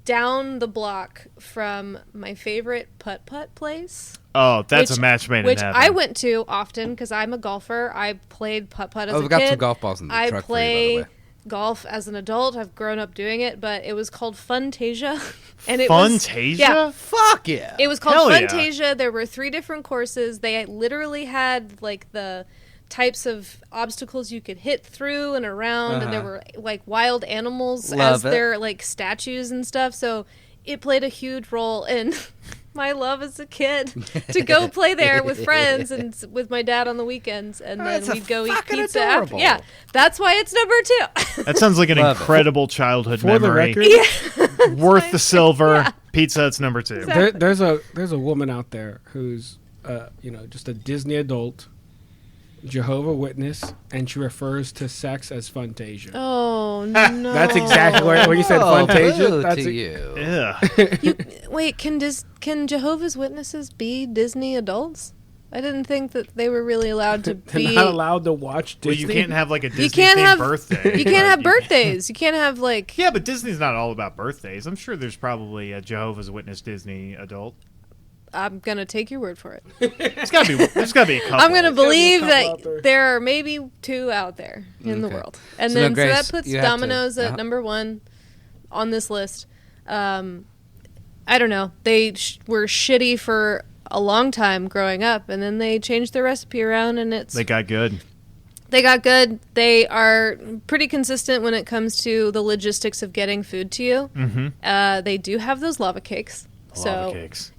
down the block from my favorite putt-putt place. Oh, that's which- a match made in Which heaven. I went to often because I'm a golfer. I played putt-putt as Oh, a we've kid. got some golf balls in the I truck for you, play by the way. golf as an adult. I've grown up doing it, but it was called Funtasia. And it Funtasia? was yeah, Fuck yeah. it was called Hell yeah. Funtasia. There were 3 different courses. They literally had like the types of obstacles you could hit through and around, and there were like wild animals Love as it. their like statues and stuff. So it played a huge role in my love as a kid to go play there with friends and with my dad on the weekends, and then That's we'd go eat fucking pizza after. adorable. Yeah, that's why it's number 2. That sounds like an Love it. incredible childhood For the memory. record, Worth the silver. Pizza Hut's number 2. Exactly. there's a woman out there who's just a Disney adult, Jehovah Witness, and she refers to sex as Funtasia. Oh no! That's exactly where you said Oh, Funtasia. boo That's to it. you. Wait, can Jehovah's Witnesses be Disney adults? I didn't think that they were really allowed to They're be. not allowed to watch Well, Disney. you can't have like a Disney can't themed have- birthday. You can't have You birthdays. You can't have like. Yeah, but Disney's not all about birthdays. I'm sure there's probably a Jehovah's Witness Disney adult. I'm gonna take your word for it. There's gotta be a couple. I'm gonna gotta be a believe couple out there. that there are maybe 2 out there in the Okay. world, and So now, then so Grace, that puts you have to- Domino's at uh-huh. number 1 on this list. I don't know. They were shitty for a long time growing up, and then they changed their recipe around, and They got good. They got good. They are pretty consistent when it comes to the logistics of getting food to you. Mm-hmm. They do have those lava cakes, so Lava cakes.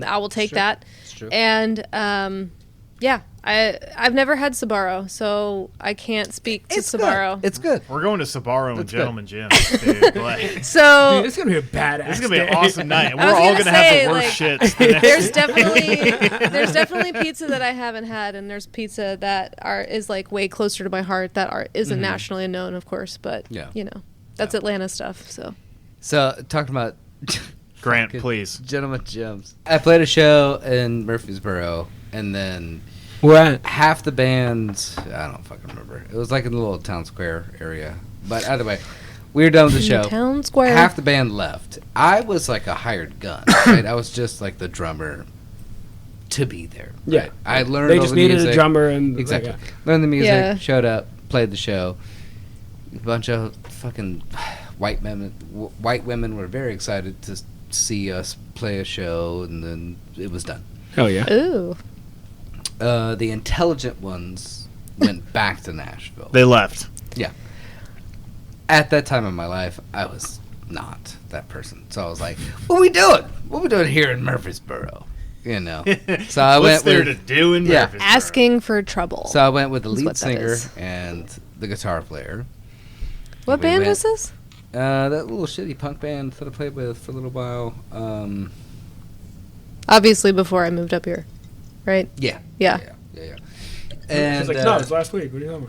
I will take that. It's true. And I've never had Sbarro, so I can't speak to It's Sbarro. good. It's good. We're going to Sbarro and That's good. Gentleman Jim's, dude. Like, So Dude, it's gonna be a badass. this is gonna be an day. awesome night, and I we're was all gonna gonna have say, the worst like, shits. The next there's definitely pizza that I haven't had, and there's pizza that is like way closer to my heart that isn't nationally known, of course, but Yeah. that's Atlanta stuff. So So, talking about Grant, fucking please. Gentleman Gems. I played a show in Murfreesboro, and then What? half the band, I don't fucking remember. It was like in the little town square area. But either way, we were done with the show. Town Square. Half the band left. I was like a hired gun. Right? I was just like the drummer to be there. Yeah. Right? I learned They all just the needed music. a drummer and Exactly. like, Learned the music, Yeah. showed up, played the show. A bunch of fucking white women were very excited to see us play a show, and then it was done. hell yeah. Ooh. the intelligent ones went back to Nashville. They left. Yeah. At that time in my life, I was not that person. So I was like, what are we doing? What are we doing here in Murfreesboro? You know. So I What's went there with to do in Murfreesboro? Asking for trouble. So I went with the That's lead what that singer is. and the guitar player. What we band went- was this? That little shitty punk band that I played with for a little while. Obviously before I moved up here, right? Yeah. Yeah. And She's like, no, it's last week. What are you talking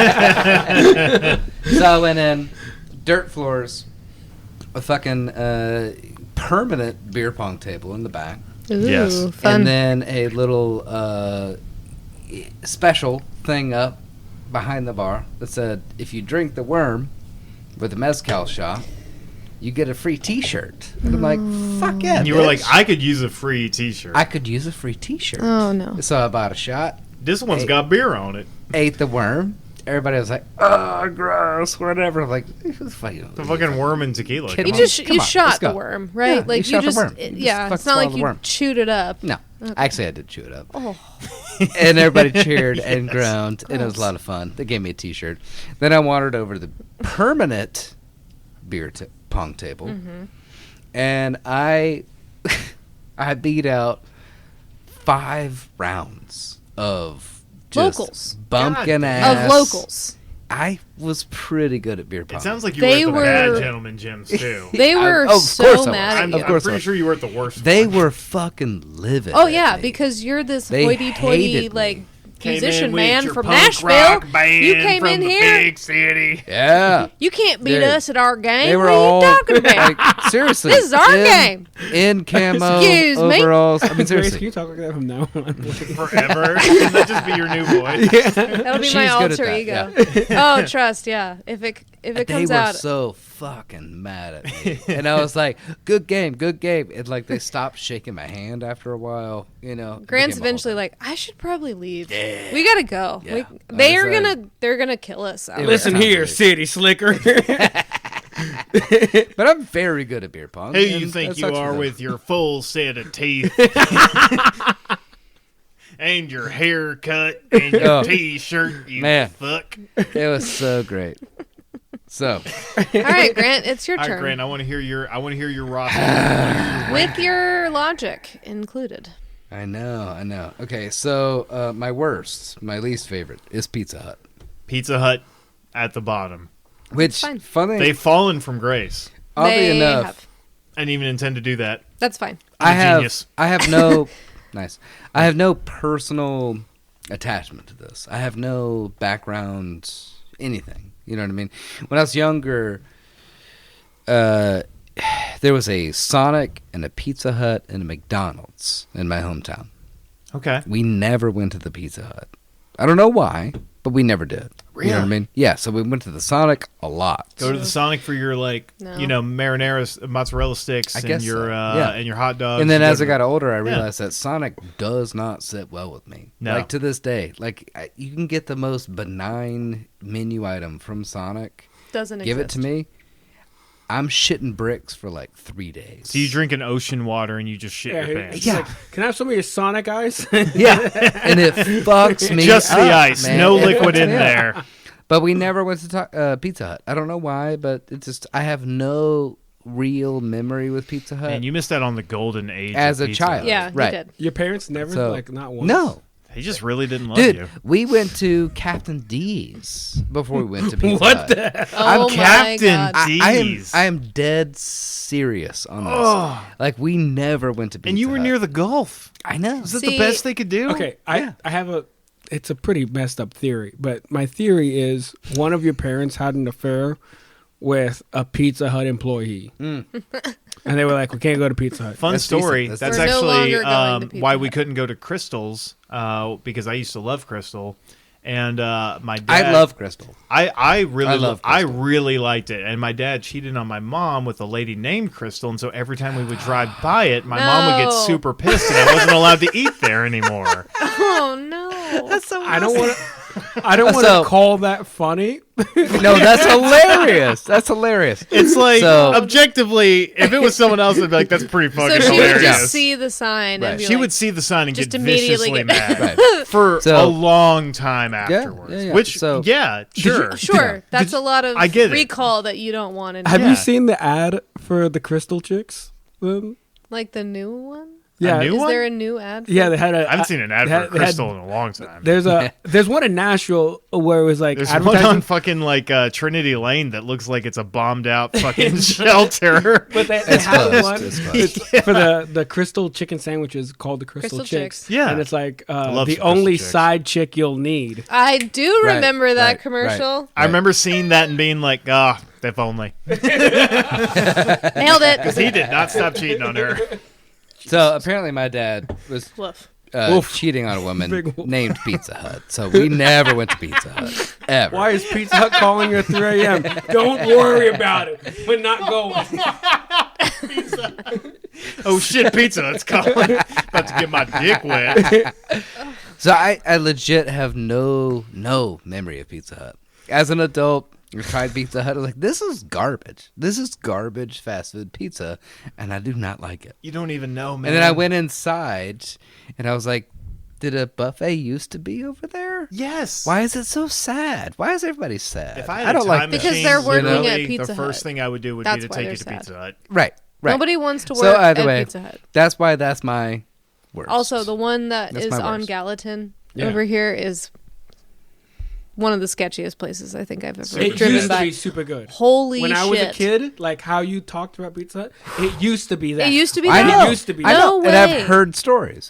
about? so I went in, dirt floors, a fucking permanent beer pong table in the back, Ooh, Yes. fun. and then a little special thing up behind the bar that said, if you drink the worm with a mezcal shot, you get a free T-shirt. And I'm like, fuck yeah, And you were like, bitch. I could use a free T-shirt. I could use a free T-shirt. Oh, no. So I bought a shot, This one's Hey. got beer on it. ate the worm. Everybody was like, oh, gross, whatever. I'm like, who's fucking... The fucking worm and tequila. Kid- You Come on, just come you on, shot let's the go. worm, right? Yeah, like you shot the just worm. You just yeah. fucking It's not like swallowed the you worm. chewed it up. No. Actually, I did chew it up. Oh, And everybody cheered and groaned, and it was a Gross. lot of fun. They gave me a T-shirt. Then I wandered over to the permanent beer pong table, and I beat out 5 rounds of just Locals. bumpkin God. ass of locals. I was pretty good at beer pong. It sounds like you They were at the were- bad gentleman gyms too. They were of course I so was. mad at I'm, you. Of I'm course I pretty was. sure you were at the worst. They one. were fucking livid. Oh at yeah, me. because you're this They hoity-toity hated me. like Came musician in with man your from punk Nashville. rock band You came from in the here. big city. Yeah. You can't beat Dude, us at our game. They were what all are you talking about? like, seriously. This is our game. In camo Excuse me? overalls. I mean, Grace, can seriously. you talk like that from now on? Forever. Can that just be your new voice? That'll be She's my good at alter that, ego. Oh, trust, yeah. If it They comes were out, so fucking mad at me, and I was like, "Good game, good game." And like they stopped shaking my hand after a while. You know, it Grant's became a whole eventually thing. like, I should probably leave. We gotta go. Yeah. I They're was, they're gonna kill us. out It there. was- Listen here, city slicker. But I'm very good at beer pong. Who you and think that's you such are a- with your full set of teeth? And your haircut and your Oh. T-shirt, you Man. fuck. It was so great. So All right, Grant, it's your All right, turn. Grant, I want to hear your roster. With your logic included. I know. Okay, so my worst, my least favorite is Pizza Hut, Pizza Hut at the bottom. which fine. funny, They've fallen from grace. oddly They enough, have. I didn't even intend to do that. That's fine. I I'm a have genius. I have no nice. I have no personal attachment to this. I have no background, anything. You know what I mean? When I was younger, there was a Sonic and a Pizza Hut and a McDonald's in my hometown. Okay. We never went to the Pizza Hut. I don't know why, but we never did. You know what I Really? mean? Yeah, so we went to the Sonic a lot. Go to the Sonic for your No. marinara mozzarella sticks I and guess your so, yeah. and your hot dogs. And then You go as I to- got older, I realized that Sonic does not sit well with me. No. Like to this day, you can get the most benign menu item from Sonic, Doesn't give it exist. to me. I'm shitting bricks for like 3 days. So you drink an ocean water and you just shit your pants. Yeah. Like, can I have some of your Sonic ice? Yeah, and it fucks me Just the up, ice, man. no It liquid fucks in me up. there. But we never went to Pizza Hut. I don't know why, but I have no real memory with Pizza Hut. And you missed out on the golden age As of a Pizza child. Hut. Yeah, Right. you did. Your parents never, So, like, not once? no. He just really didn't love Dude, you. we went to Captain D's before we went to Pizza What Hut. the hell? Oh my Captain God. D's. I am dead serious on this. Oh. Like we never went to Pizza And you were Hut. near the Gulf. I know. Is that See- the best they could do? Okay, Yeah. I have it's a pretty messed up theory, but my theory is one of your parents had an affair with a Pizza Hut employee. And they were like, we can't go to Pizza Hut. Fun That's story. decent. That's We're no actually longer going to Pizza why we Hut. couldn't go to Crystal's because I used to love Crystal. And my dad, I love Crystal. I really love I Crystal. really liked it, and my dad cheated on my mom with a lady named Crystal, and so every time we would drive by it, my mom would get No. super pissed, and I wasn't allowed to eat there anymore. Oh no. That's so. I don't want I don't want So- to call that funny. No, that's hilarious. That's hilarious. It's like So- objectively, if it was someone else, I'd be like, "That's pretty So fucking she would hilarious." just see the sign Right. and be She like, would see the sign and just get immediately viciously get- mad Right. for So- a long time afterwards. yeah. Which, So- sure. Sure, that's a lot of I get it. recall that you don't want to Have do. you seen the ad for the Crystal Chicks? Like the new one? Yeah, new Is one? there a new ad? For yeah. They had a. I haven't seen an ad they had- for they had- Crystal in a long time. There's one in Nashville where it was like There's one advertising. on fucking like Trinity Lane that looks like it's a bombed out fucking shelter. But they It's had closed. one It's closed. it's for the Crystal chicken sandwiches called the Crystal, Crystal Chicks. Chicks. Yeah. and it's like love the some Crystal only Chicks. side chick you'll need. I do Right, remember that right, commercial. I remember seeing that and being like, "Ah, if only." Nailed it. He did not stop cheating on her. So apparently my dad was Woof. Woof. cheating on a woman Big woof. named Pizza Hut. So we never went to Pizza Hut. Ever. Why is Pizza Hut calling you at 3 a.m.? Don't worry about it. We're not going. Oh shit, pizza! It's calling. About to get my dick wet. So I legit have no memory of Pizza Hut. As an adult, I tried Pizza Hut. I was like, this is garbage. This is garbage fast food pizza, and I do not like it. You don't even know, man. And then I went inside, and I was like, did a buffet used to be over there? Yes. Why is it so sad? Why is everybody sad? If I had I don't a like time that. Because machine, they're working literally, at Pizza the first Hut. thing I would do would That's be to why take they're you to sad. Pizza Hut. Right. Nobody wants to work So either at way, Pizza Hut. that's why that's my worst. Also, the one that That's is my on worst. Gallatin Yeah. over here is one of the sketchiest places I think I've ever It driven used to by. be super good. Holy When shit! I was a kid, like how you talked about Pizza Hut, it used to be that. It used to be I that. know. It used to be I that. know, No and way. I've heard stories.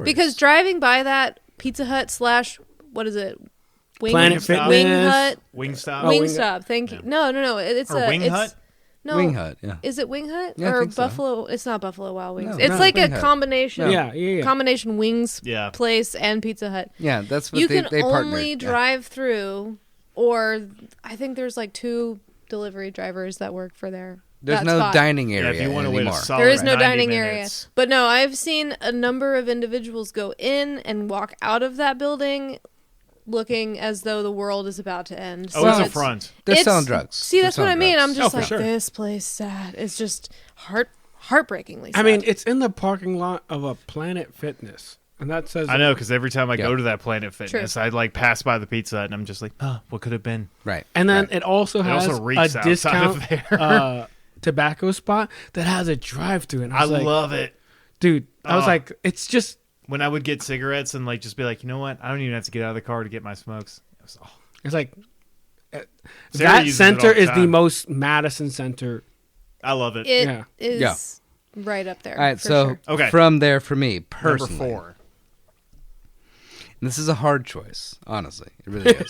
Because driving by that Pizza Hut / what is it? Wing, Planet Fitness. Wing Hut. Wingstop. Oh, Wing- Wingstop. Thank you. No. It's Or a Wing it's, Hut? No, Wing Hut, yeah. Is it Wing Hut Yeah, I or think so. Buffalo? It's not Buffalo Wild Wings. No, it's no, like Wing a Hut. combination. Yeah. Combination wings Yeah. place and Pizza Hut. Yeah, that's what You they can partnered. only Yeah. drive through, or I think there's like 2 delivery drivers that work for there. There's that no spot. dining Yeah, area if you want to wait a anymore. solid There is no 90 dining minutes. area. But no, I've seen a number of individuals go in and walk out of that building looking as though the world is about to end. Oh, So it's a front. They're it's- selling drugs. See, They're that's what I selling mean. drugs. I'm just for like, sure. this place sad. It's just heartbreakingly sad. I mean, it's in the parking lot of a Planet Fitness, and that says I know, because every time I Yeah. go to that Planet Fitness, I like pass by the Pizza Hut and I'm just like, oh, what could have been? Right. And then right. it also It has also reeks a outside discount of there. tobacco spot that has a drive-through. And I I was like, love it. dude, I was Oh. like, it's just, When I would get cigarettes and like just be like, you know what? I don't even have to get out of the car to get my smokes. It was, oh. it's like Sarah that uses it all center the is the time. most Madison Center. I love it. it yeah. is Yeah. right up there. All right, for so sure. Okay. from there for me Number personally, 4. and this is a hard choice. Honestly, it really is.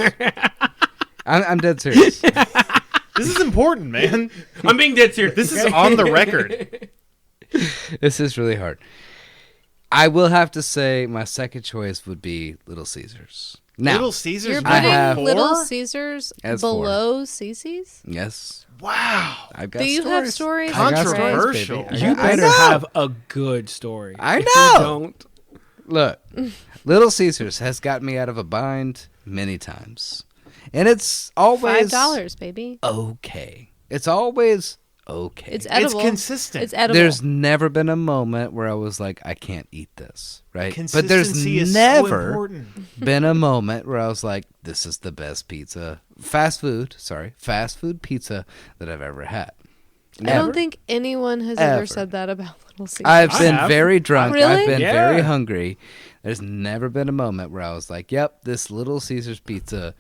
I'm dead serious. This is important, man. I'm being dead serious. This is on the record. This is really hard. I will have to say my second choice would be Little Caesars. Now, Little Caesars. You're I putting have- Little Four? Caesars As below Cece's? yes, Wow. I've got Do you have stories? I got stories, Controversial. baby. You I better know. have a good story. I If know. you don't, Look, Little Caesars has got me out of a bind many times, and it's always $5, baby. okay. It's always okay. It's edible. It's consistent. It's edible. There's never been a moment where I was like, I can't eat this, right? But there's Consistency is so never important. been a moment where I was like, this is the best fast food pizza that I've ever had. I Never. don't think anyone has Ever. ever said that about Little Caesars. I've I been have. very drunk. Really? I've been Yeah. very hungry. There's never been a moment where I was like, yep, this Little Caesars pizza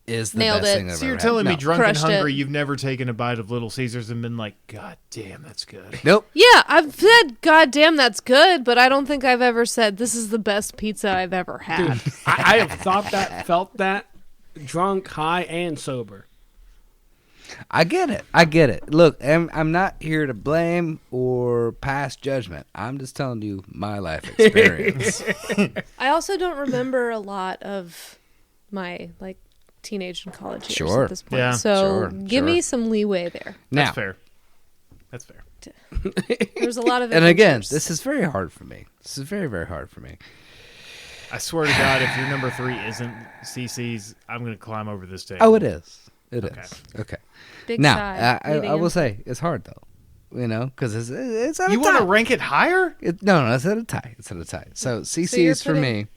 is the Nailed best it. thing I've So ever you're had. telling me No. drunk and Crushed hungry, it. you've never taken a bite of Little Caesars and been like, God damn, that's good. Nope. Yeah, I've said, God damn, that's good, but I don't think I've ever said this is the best pizza I've ever had. I have thought that, felt that, drunk, high, and sober. I get it. Look, I'm not here to blame or pass judgment. I'm just telling you my life experience. I also don't remember a lot of my teenage and college years Sure. at this point. Yeah. So Sure, give sure. me some leeway there. Now, That's fair. That's fair. There's a lot of and again, adventures. this is very hard for me. This is very, very hard for me. I swear to God, if your number 3 isn't Cici's, I'm going to climb over this table. Oh, it is. It Okay. is. Okay. Big Now, sigh. I will say it's hard though, because it's at You a want tie. to rank it higher? No, it's at a tie. It's at a tie. So CC's for me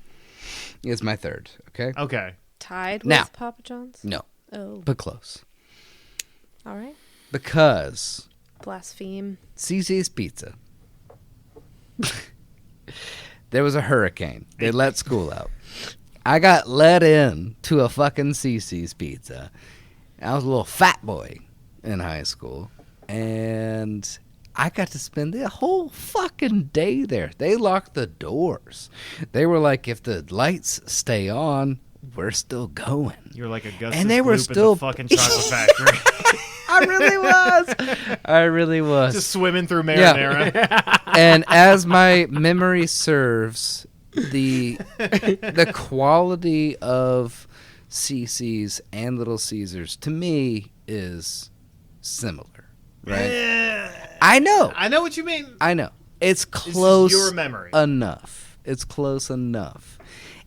is my third. Okay. Okay. Tied with Now. Papa John's? No, Oh, but close. all right. Because Blaspheme. CC's Pizza. There was a hurricane. They let school out. I got let in to a fucking CC's Pizza. I was a little fat boy in high school, and I got to spend the whole fucking day there. They locked the doors. They were like, if the lights stay on, we're still going. You're like Augustus And they were Gloop still- at the fucking chocolate factory. I really was. I really was. Just swimming through marinara. And as my memory serves, the quality of CC's and Little Caesars to me is similar, right? I know. I know what you mean. I know. It's This close is your memory. enough. It's close enough.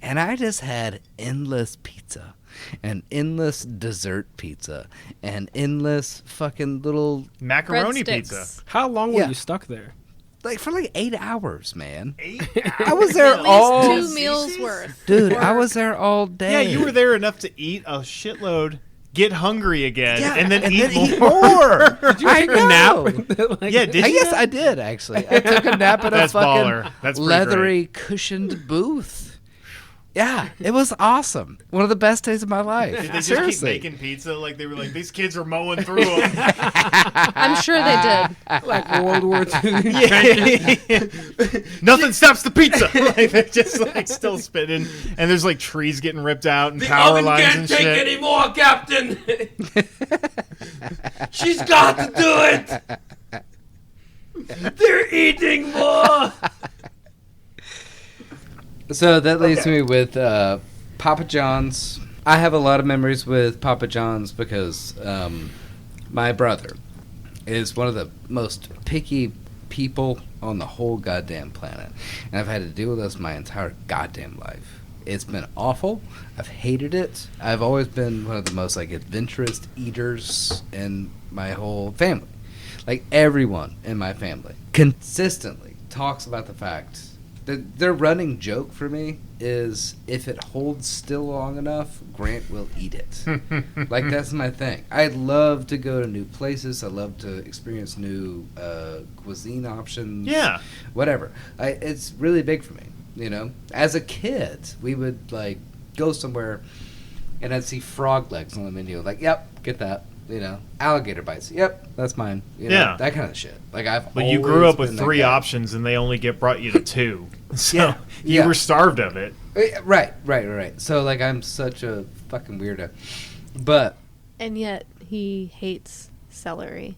And I just had endless pizza and endless dessert pizza and endless fucking little, Macaroni Breadsticks. pizza. How long were Yeah. you stuck there? like, for like 8 hours, man. 8 I was there At least all... 2 meals worth. Dude, Or- I was there all day. Yeah, you were there enough to eat a shitload, get hungry again, Yeah, and then eat eat more. more. Did you I take a nap? know. Like, Yeah, did you? Yes, I did, actually. I took a nap in a That's fucking baller. That's pretty leathery, cushioned booth. Yeah, it was awesome. One of the best days of my life. Did they just Seriously. keep making pizza? Like they were like, these kids are mowing through them. I'm sure they did. like World War II. Nothing stops the pizza. Like they're just like still spinning, and there's like trees getting ripped out and power lines and shit. anymore, Captain. She's got to do it. They're eating more. So that leaves me with Papa John's. I have a lot of memories with Papa John's because my brother is one of the most picky people on the whole goddamn planet. And I've had to deal with this my entire goddamn life. It's been awful. I've hated it. I've always been one of the most like adventurous eaters in my whole family. Like everyone in my family consistently talks about the fact that their running joke for me is if it holds still long enough, Grant will eat it. Like that's my thing. I love to go to new places. I love to experience new cuisine options. Yeah. Whatever. It's really big for me. You know, as a kid, we would like go somewhere, and I'd see frog legs on the menu. Like, yep, get that. You know, alligator bites. Yep, that's mine. You know, Yeah. that kind of shit. Like But you grew always up with been that 3 guy. options, and they only brought you to 2. So Yeah. you Yeah. were starved of it. Right. So like, I'm such a fucking weirdo. But And yet he hates celery.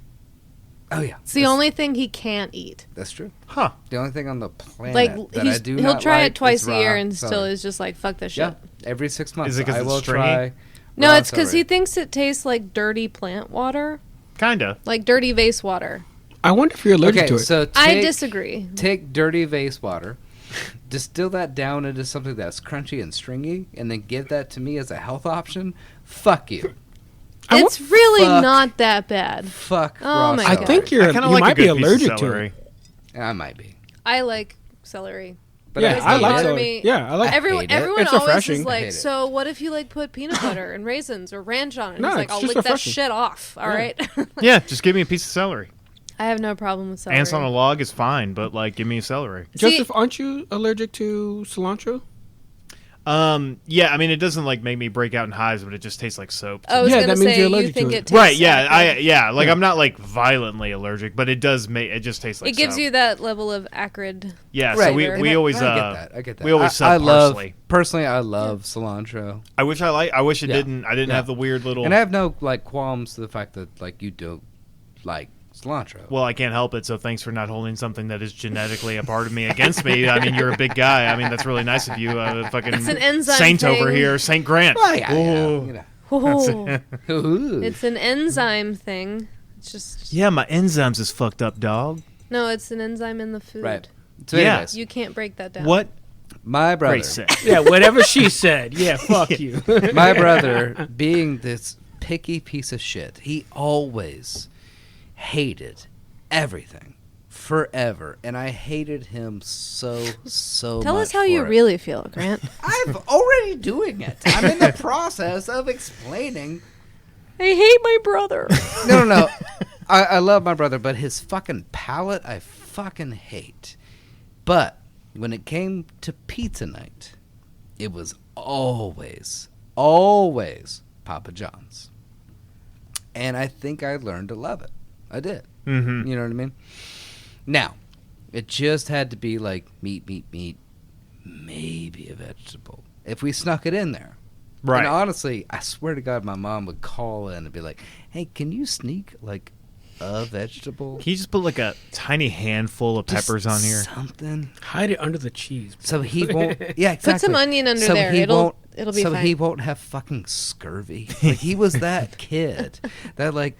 oh yeah, It's the only thing he can't eat. that's true. Huh. The only thing on the planet Like that I do he'll not try like it twice is a year raw and still celery. is just like fuck this shit. Yeah, every 6 months. Is it 'cause I it's will stringy? try. No, raw it's because he celery. thinks it tastes like dirty plant water, Kinda. like dirty vase water. I wonder if you're allergic Okay, to it. so I disagree. Take dirty vase water, distill that down into something that's crunchy and stringy, and then give that to me as a health option. Fuck you. I It's really fuck. not that bad. Fuck. Oh raw my celery. God. I think I you kind of like might a be good piece allergic of to celery. it. I might be. I like celery. But Yeah, does I not like bother celery. me. Yeah, I like. Everyone, hate it. everyone It's always refreshing. is I like, hate it. so what if you like put peanut butter and raisins or ranch on it? And No, he's like, it's I'll just lick that refreshing. shit off. All Yeah. right. Yeah, just give me a piece of celery. I have no problem with celery. Ants on a log is fine, but like, give me a celery. See- Joseph, aren't you allergic to cilantro? Yeah, I mean, it doesn't like make me break out in hives, but it just tastes like soap. I was Yeah, gonna that means say you're you allergic think to it it. tastes Right? Yeah, acrid. like I'm not like violently allergic, but it does make it just tastes like. It gives soap. you that level of acrid. Yeah, so Right. we And we always I get that. I get that. we always sub I love parsley. personally. I love cilantro, I wish it Yeah. didn't. I didn't Yeah. have the weird little. and I have no like qualms to the fact that like you don't like cilantro. Well, I can't help it. So thanks for not holding something that is genetically a part of me against me. I mean, you're a big guy. I mean, that's really nice of you. Fucking It's an enzyme saint thing. over here, Saint Grant. Well, yeah, Ooh. you know. Oh, Ooh. it's an enzyme thing. It's just Yeah, my enzymes is fucked up, dog. no, it's an enzyme in the food. Right. So Yeah. anyways, You can't break that down. What My brother, Great set. Yeah, whatever she said. Yeah, fuck you. my brother, being this picky piece of shit, he always hated everything forever, and I hated him so much. Tell us how you for it. really feel, Grant. I'm already doing it. I'm in the process of explaining. I hate my brother. No. I love my brother, but his fucking palate, I fucking hate. But when it came to pizza night, it was always Papa John's. And I think I learned to love it. I did. Mm-hmm. You know what I mean? Now, it just had to be like meat, maybe a vegetable. If we snuck it in there. Right. And honestly, I swear to God, my mom would call in and be like, hey, can you sneak like a vegetable? Can you just put like a tiny handful of Just peppers on here? Something. Hide it under the cheese. So he won't. Yeah, exactly. Put some onion under there. He It'll be so fine. he won't have fucking scurvy. Like he was that kid that like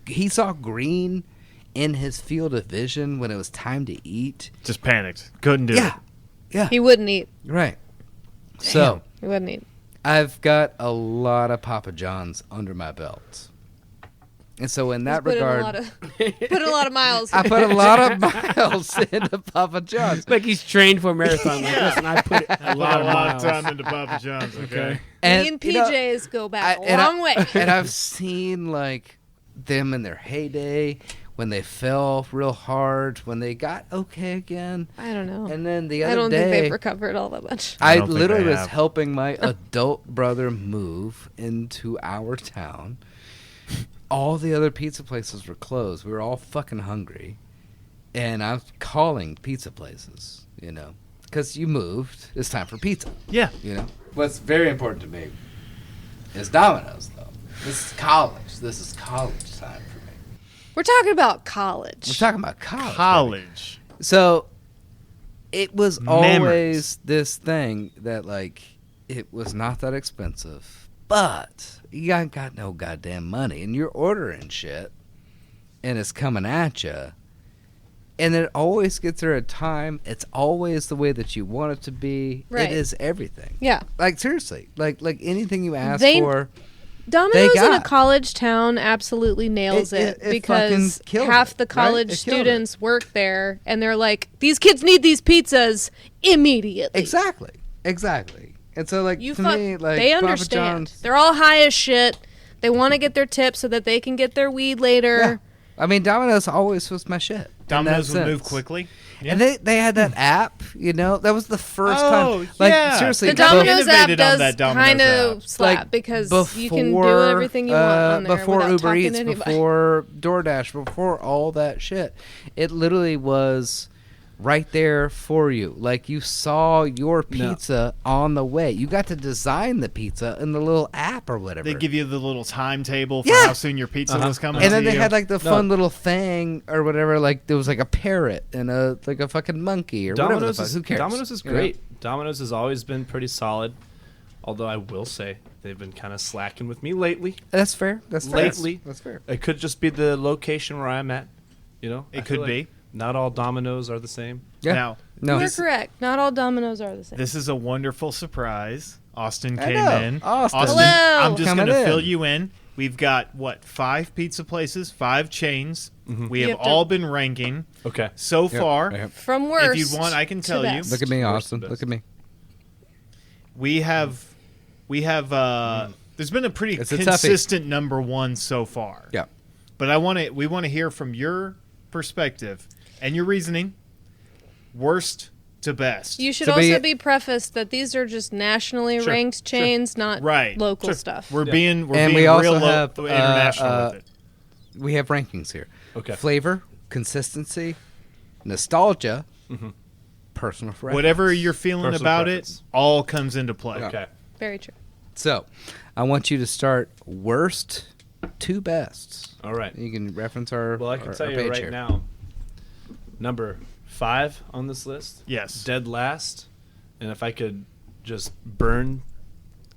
he saw green in his field of vision when it was time to eat. Just panicked. Couldn't do it. Yeah. He wouldn't eat. Right. So He wouldn't eat. I've got a lot of Papa John's under my belt. And so in that Put in regard, a lot of miles. I put a lot of miles into Papa John's. Like he's trained for a marathon. Like, listen, I put a lot of miles. time into Papa John's. Okay. Me and you know, PJs go back a and long way. And I've seen like them in their heyday when they fell real hard, when they got okay again. I don't know. And then the I other don't day, think they've recovered all that much. I I don't think literally they was have. helping my adult brother move into our town. All the other pizza places were closed. We were all fucking hungry. And I'm calling pizza places, you know, because you moved. It's time for pizza, Yeah. you know. What's very important to me is Domino's, though. This is college. This is college time for me. We're talking about college. We're talking about college. baby. College. So it was Memories. always this thing that, like, it was not that expensive, but you ain't got no goddamn money, and you're ordering shit, and it's coming at you. And it always gets there at a time. It's always the way that you want it to be. Right. It is everything. Yeah. Like, seriously. Like anything you ask They- for. Domino's in a got. college town absolutely nails It because fucking killed half it, the right? college It killed it. students work there, and they're like, these kids need these pizzas immediately. Exactly. And so, like, You to fuck, me, like, they Papa understand. John's, They're all high as shit. They want to get their tips so that they can get their weed later. Yeah. I mean, Domino's always was my shit. in Domino's that would move sense. quickly. And they had that app, you know? That was the first Oh, time. Like, yeah. seriously. The They Domino's app innovated on does that Domino's kind of app. slap Like, because you can do everything you want on there before without Uber talking Eats, to anybody. before DoorDash, before all that shit. It literally was right there for you. Like, you saw your pizza on the way. You got to design the pizza in the little app or whatever. They give you the little timetable for Yeah. how soon your pizza was coming. And then to they you. had like the fun little thing or whatever. Like there was like a parrot and a fucking monkey or whatever. The fuck. Who cares? Domino's is You know? great. Domino's has always been pretty solid. Although I will say they've been kind of slacking with me lately. That's fair. That's fair. Lately. That's fair. It could just be the location where I'm at. You know, It I feel could be. Not all Domino's are the same. Yeah. Now, No. You're correct. Not all Domino's are the same. this is a wonderful surprise. Austin I came know. in. Austin. Hello. I'm just Coming going to in. fill you in. We've got, 5 pizza places, 5 chains. We You have have to- all been ranking Okay. so far. Yeah. From worst. If you want, I can to tell you. best. Look at me, Worst Austin. of Look at me. We have there's been a pretty It's a toughie. consistent number 1 so far. Yeah. But we want to hear from your perspective and your reasoning, worst to best. You should To also be- be prefaced that these are just nationally Sure, ranked chains, not Right. local Sure. stuff. We're Yeah. being And being we also real have, international with it. We have rankings here. Okay. Flavor, consistency, nostalgia, personal preference. Whatever you're feeling Personal about preference. it, all comes into play. Okay. Very true. So, I want you to start worst to best. All right. You can reference our. Well, I can our- tell our you page right here. now. Number 5 on this list. Yes. Dead last. And if I could just burn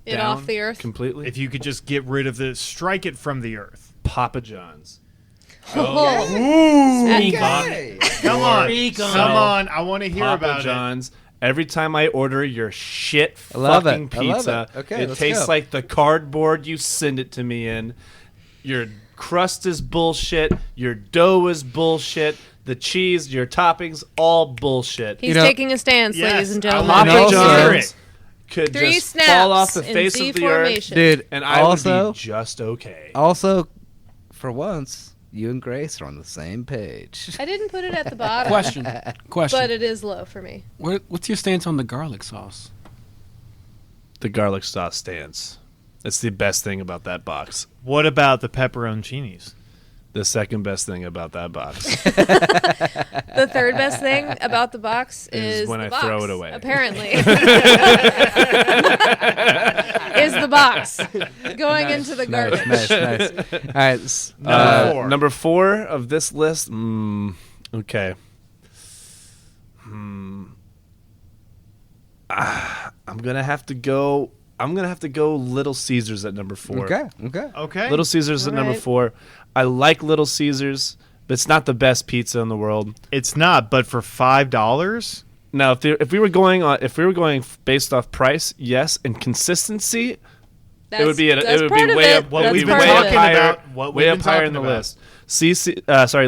It down off the earth. completely. If you could just get rid of strike it from the earth. Papa John's. Okay. Come on. Speak on Come it. on. I want to hear Papa about John's Every time I order your shit I love fucking it. I love pizza, it. Okay, it let's tastes go. like the cardboard you send it to me in. Your crust is bullshit. Your dough is bullshit. The cheese, your toppings, all bullshit. He's taking a stance, Yes, ladies and I gentlemen. love And also- John's could 3 just snaps fall off the in face Z of the formation. Dude, and I also, would be just okay. also, for once, you and Grace are on the same page. I didn't put it at the bottom. Question. But it is low for me. What's your stance on the garlic sauce? The garlic sauce stance. It's the best thing about that box. What about the pepperoncinis? The second best thing about that box. The third best thing about the box is when the I box, throw it away. Apparently. Is the box going into the garbage. Nice. All right. Number 4. Number 4 of this list. Okay. I'm gonna have to go. Little Caesars at number 4. Okay. Little Caesars at number Alright. 4. I like Little Caesars, but it's not the best pizza in the world. It's not, but for $5, Now, if we were going based off price, yes, and consistency, it would be way up. What That's we've part been of talking it. higher, about. What way we've up been higher talking in the about. list.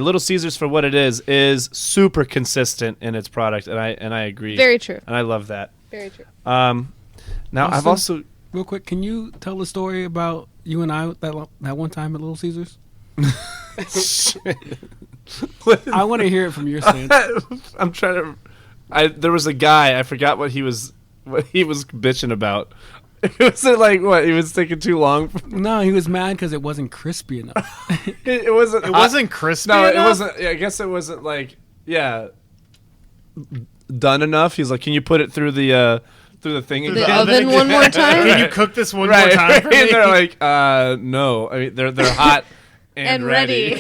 Little Caesars for what it is super consistent in its product, and I agree. Very true. And I love that. Very true. Now I've also Real quick, can you tell the story about you and I that one time at Little Caesars? I want to hear it from your stance. I'm trying to. There was a guy. I forgot what he was bitching about. It was like what he was taking too long. No, he was mad because it wasn't crispy enough. It wasn't. It wasn't crispy No, enough? it wasn't. I guess it wasn't done enough. He's like, can you put it through the thing Through again? The oven one more time? Can you cook this one right, more time for me? And they're like, no. I mean, they're hot and ready.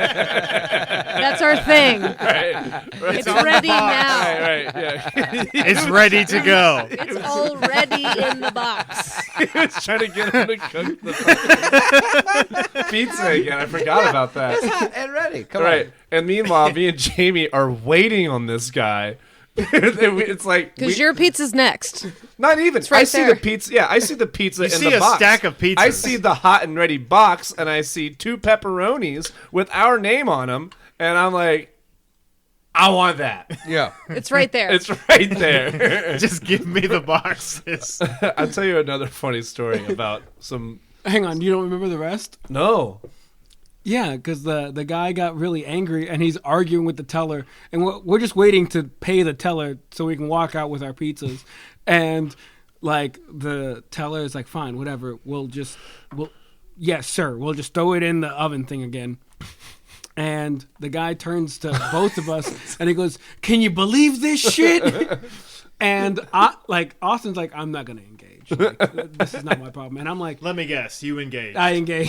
That's our thing. Right. It's ready now. Right. Yeah. It's ready to go. It's already in the box. He was trying to get him to cook the pizza again. I forgot about that. It's hot and ready. Come Right. on. And meanwhile, me and Jamie are waiting on this guy. It's like Because your pizza's next. not even. right I see there. the pizza. Yeah, I see the pizza You in see the a box. stack of pizzas. I see the hot and ready box, and I see 2 pepperonis with our name on them, and I'm like, I want that. Yeah. It's right there. It's right there. Just give me the boxes. I'll tell you another funny story about some. Hang on, you don't remember the rest? No. Yeah, because the guy got really angry and he's arguing with the teller, and we're just waiting to pay the teller so we can walk out with our pizzas, and like the teller is like, fine, whatever, yes sir, we'll just throw it in the oven thing again. And the guy turns to both of us and he goes, "Can you believe this shit?" And Austin's like, "I'm not gonna engage. Like, this is not my problem." And I'm like, Let me guess. You engaged. I engage.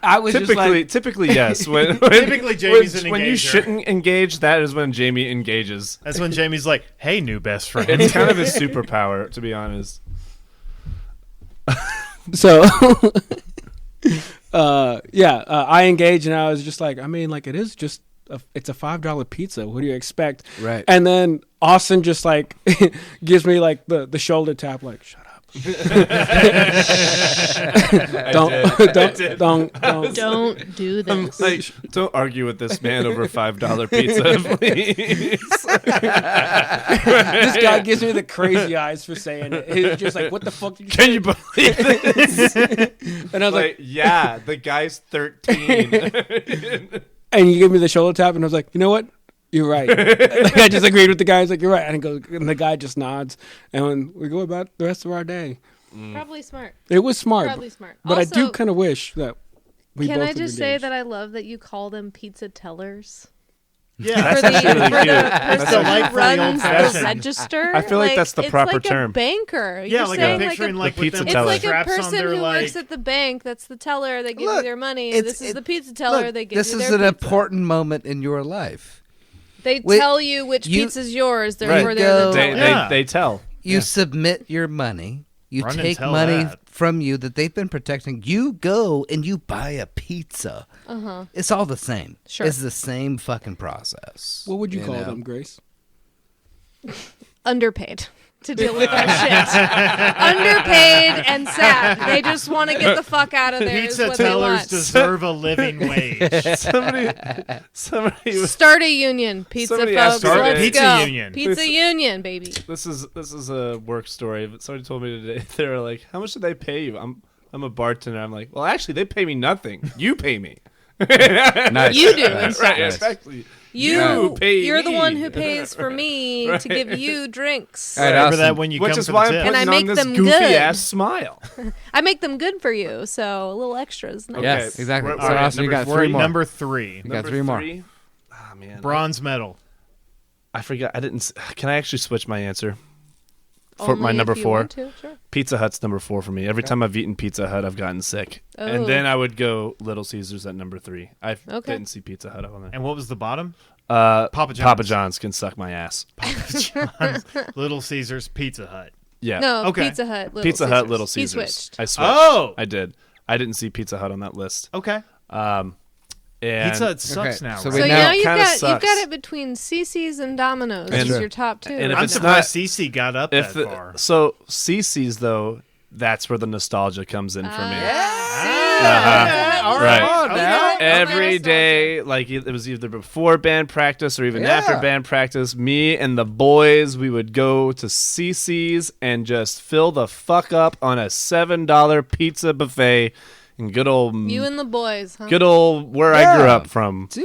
I was just like, typically yes. Typically, Jamie's an when you engager. shouldn't engage, that is when Jamie engages. That's when Jamie's like, "Hey, new best friend." It's kind of his superpower, to be honest. so I engaged, and I was just like, I mean, like, it is just it's a $5 pizza. What do you expect? Right. And then Austin just like gives me like the shoulder tap, like, shut up. Don't Don't do this. Like, don't argue with this man over $5 pizza, please. This guy gives me the crazy eyes for saying it. He's just like, what the fuck did you Can you believe this? And I was like, yeah, the guy's 13. and you give me the shoulder tap, and I was like, you know what? You're right. Like, I just agreed with the guy. He's like, you're right. And the guy just nods, and when we go about the rest of our day, Probably smart. it was smart. Probably smart. But I do Also, kind of wish that we Can both I had just say engaged. that I love that you call them pizza tellers? Yeah, For the really cute. person who delightfully runs the old-fashioned. register. I feel like that's the it's proper like term. A banker. Yeah, You're like saying I'm picturing like The with pizza them it's teller. like a straps on person their, who like, works at the bank. That's the teller. They give you Look, their money. it's- This is it- the pizza teller. Look, They give this you is their an pizza. important moment in your life. They Wait, tell you which you- pizza's yours. Right. Therefore, they're the Go- teller. Yeah. They tell. You submit your money. You Run and take tell money that. from you that they've been protecting. You go and you buy a pizza. It's all the same. Sure. It's the same fucking process. What would you call know? them, Grace? Underpaid to deal with their shit. Underpaid and sad. They just want to get the fuck out of there. is Pizza what they tellers want. deserve a living wage. Somebody was. Start a union, pizza Somebody folks. asked me Let's today- Pizza go. union. Pizza union, baby. This is a work story. But somebody told me today. They were like, "How much do they pay you?" I'm a bartender. I'm like, "Well, actually, they pay me nothing. You pay me." Nice. You do, Nice. Right, Nice. exactly. You pay you're the me. one who pays for me to give you drinks. All right, Remember awesome. that when you Which come is for why the I'm tip. And I putting on make this them goofy good. ass smile. I make them good for you, so a little extras. Nice. Yes, exactly. We're- So all right, Austin, you got We're three at more. number 3. You got three more. Ah, man. Bronze medal. I forgot. I didn't. Can I actually switch my answer? For Only my if number you 4. want to, sure. Pizza Hut's number 4 for me. Every time I've eaten Pizza Hut, I've gotten sick. Oh. And then I would go Little Caesars at number 3. I Okay. didn't see Pizza Hut on there. And what was the bottom? Papa John's. John's can suck my ass. Little Caesars, Pizza Hut. Yeah. No, Okay. Pizza Hut, Little Pizza Caesars. Hut, Little He Caesars. switched. I switched. Oh! I did. I didn't see Pizza Hut on that list. Okay. And Pizza Hut sucks Okay, now. so right? we So now now kinda you've sucks. got it between Cici's and Domino's And- as your top 2. and if I'm it's surprised not- Cici got up if that far. so, Cici's though, that's where the nostalgia comes in for me. All Right. Okay. now. Every day, like it was either before band practice or even Yeah. after band practice, me and the boys, we would go to CC's and just fill the fuck up on a $7 pizza buffet in good old, You and the boys, huh? good old where I grew Yeah. up from. Gee.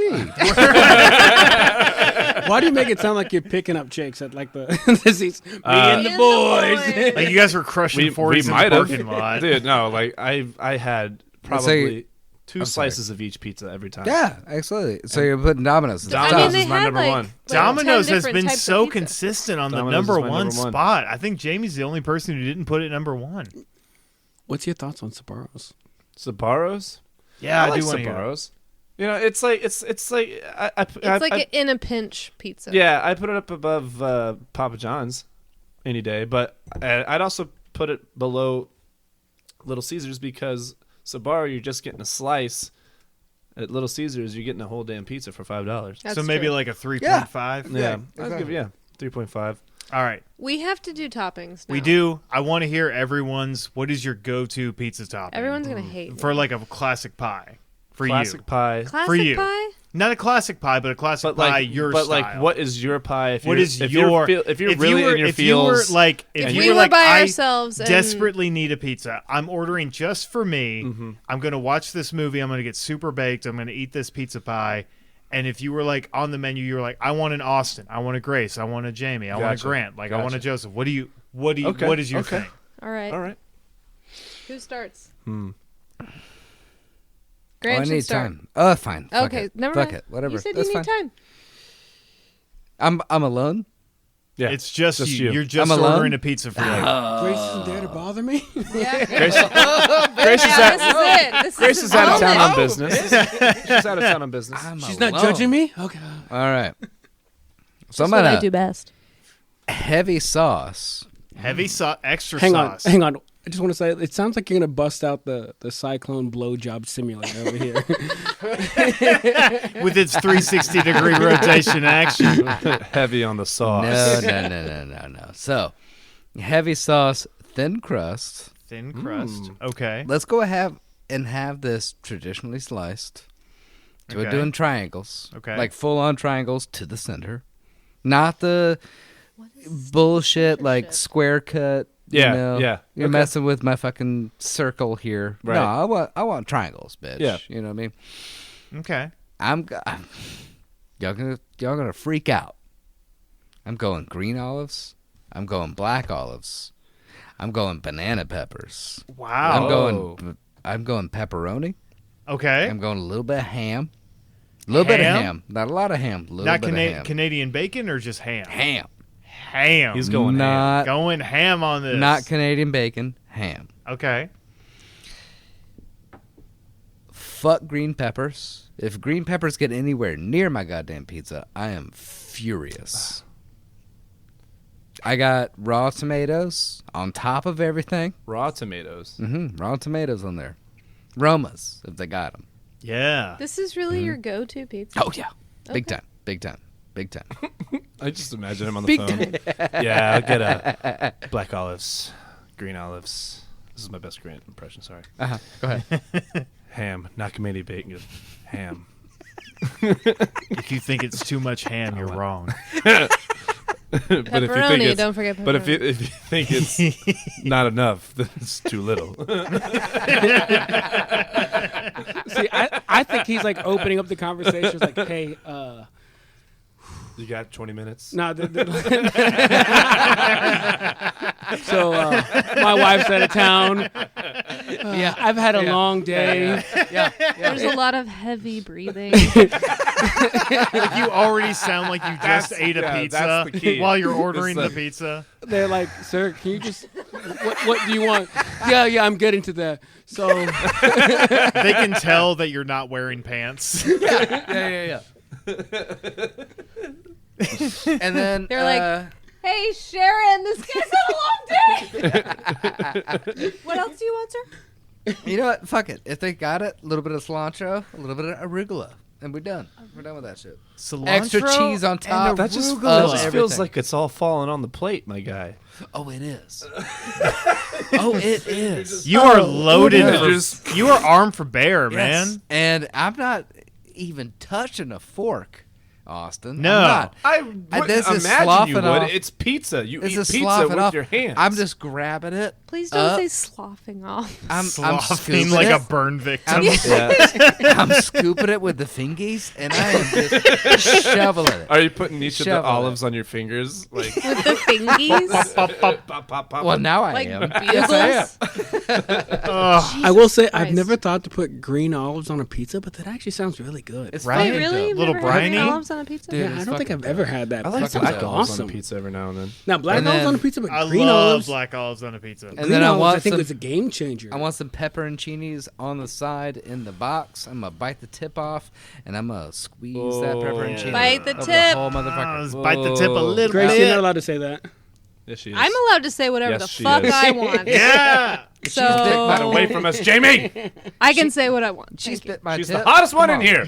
Why do you make it sound like you're picking up chicks at like the seats? Me and the And the boys. boys. Like you guys were crushing We 40s in might the have, parking lot. dude. No, like I had Let's say- probably two I'm sorry. slices of each pizza every time. Yeah, absolutely. So you're putting Domino's. at the I top. mean, they is my had number like, one. like Domino's 10 has different been types of so pizza. consistent on the Domino's number is my one number one. spot. I think Jamie's the only person who didn't put it number 1. What's your thoughts on Sbarro's? Sabaros? Yeah, I, like do want to hear. Sabaros. You know, it's like it's like It's like in a pinch pizza. yeah, I put it up above Papa John's any day, but I'd also put it below Little Caesars because Sbarro, you're just getting a slice. At Little Caesars, you're getting a whole damn pizza for $5. That's So maybe true. like a 3.5. Yeah, I'd exactly. give 3.5. All right. We have to do toppings now. We do. I want to hear everyone's. What is your go-to pizza topping? Everyone's going to hate for me. like a classic pie for Classic you. pie. Classic for you. pie? Not a classic pie, but a classic But pie like, your but style. like, what is your pie? If What you're, is if your You're if you're if really you were, in your if you were feels, like If if we you were were like by I ourselves and- desperately need a pizza, I'm ordering just for me. Mm-hmm. I'm going to watch this movie. I'm going to get super baked. I'm going to eat this pizza pie. And if you were like on the menu, you were like, I want an Austin, I want a Grace, I want a Jamie, I want a Gotcha. Grant, like I want a Gotcha. Joseph. What Okay. what is your Okay. thing? All right. all right. Who starts? Oh, Grant I should need start. time. Oh, fine. Fuck Okay, it. never Fuck mind. it. Whatever. You said That's you need fine. time. I'm alone. Yeah, It's just, Just you. you. You're just I'm alone? ordering a pizza for you. Grace isn't there to bother me. Yeah. Grace is Yeah, this is it. This Grace is the out of town moment. on business. She's out of town on business. She's not judging me. Okay. All right. So I'm That's what I gonna do best. heavy sauce. Heavy sauce, extra Hang sauce. on. Hang on. I just want to say, it sounds like you're gonna bust out the Cyclone blowjob simulator over here. With its 360-degree rotation action. Heavy on the sauce. No. So, heavy sauce, thin crust. Thin crust. Okay. Let's go have this traditionally sliced. So we're Okay. doing triangles. Okay. Like full-on triangles to the center. Not the bullshit like shit? square cut. Yeah, you know? yeah. You're Okay. messing with my fucking circle here. Right. No, I want triangles, bitch. Yeah. You know what I mean? Okay. Y'all gonna freak out. I'm going green olives. I'm going black olives. I'm going banana peppers. Wow. I'm going pepperoni. Okay. I'm going a little bit of ham. A little bit of Ham? ham. Not a lot of ham. A little Not bit of ham. Canadian bacon or just ham? Ham. Ham. He's going ham. not going ham on this. not Canadian bacon. Ham. Okay. Fuck green peppers. If green peppers get anywhere near my goddamn pizza, I am furious. I got raw tomatoes on top of everything. Raw tomatoes. Raw tomatoes on there. Romas, if they got them. Yeah. This is really your go-to pizza. Oh, yeah. Big time. Big time. Big time. I just imagine him on the phone. Yeah, I'll get a black olives, green olives. This is my best Grant impression, sorry. Go ahead. Ham, not committee bacon, just ham. If you think it's too much ham, you're wrong. But Pepperoni, don't forget pepperoni. But if you think it's not enough, then it's too little. See, I think he's like opening up the conversation. He's like, hey, You got 20 minutes? no. So my wife's out of town. Yeah. I've had a long day. There's a lot of heavy breathing. You already sound like you just ate a pizza that's the key. while you're ordering It's the pizza. They're like, sir, can you just what do you want? Yeah, I'm getting to that. So They can tell that you're not wearing pants. Yeah. And then They're like, hey, Sharon, this guy's had a long day. What else do you want, sir? you know what? Fuck it. If they got it, a little bit of cilantro, a little bit of arugula, and we're done. We're done with that shit. Cilantro Extra cheese on top. and That just arugula. feels like it's all falling on the plate, my guy. Oh, it is. Oh, it is. You are loaded. yeah. You are armed for bear, Yes. man. And I'm not even touching a fork, Austin. No. I'm not. I this is imagine you would. sloughing off. It's pizza. You This eat is pizza sloughing with off. your hands. I'm just grabbing it. Please don't say sloughing off. I'm Sloughing scooping like it. a burn victim. I'm scooping it with the fingies, and I am just shoveling it. Are you putting each of the Shovel it. olives on your fingers? Like, With the fingies. pop, pop. Well, now I Like am. bugles. I will say I've Christ. never thought to put green olives on a pizza, but that actually sounds really good. It's Right? Wait, really? You've Little never had green briny? olives on a pizza? Dude, Yeah, I it's don't think fucking I've ever had that. I like That black sounds olives awesome. on pizza every now and then. Now black And olives then- on a pizza, but I green love olives. black olives on a pizza. And Green then I olives, want I think some. it's a game changer. I want some pepperoncinis on the side in the box. I'm gonna bite the tip off, and I'm gonna squeeze that pepperoncini. Bite the over tip. The whole Let's motherfucker. bite the tip a little Grace, you're not bit. allowed to say that. Yes, she is. I'm allowed to say whatever Yes, the she fuck is. I want. Yeah. So Get away from us, Jamie. I can say what I want. She Thank you. spit my She's tip. the hottest one in here.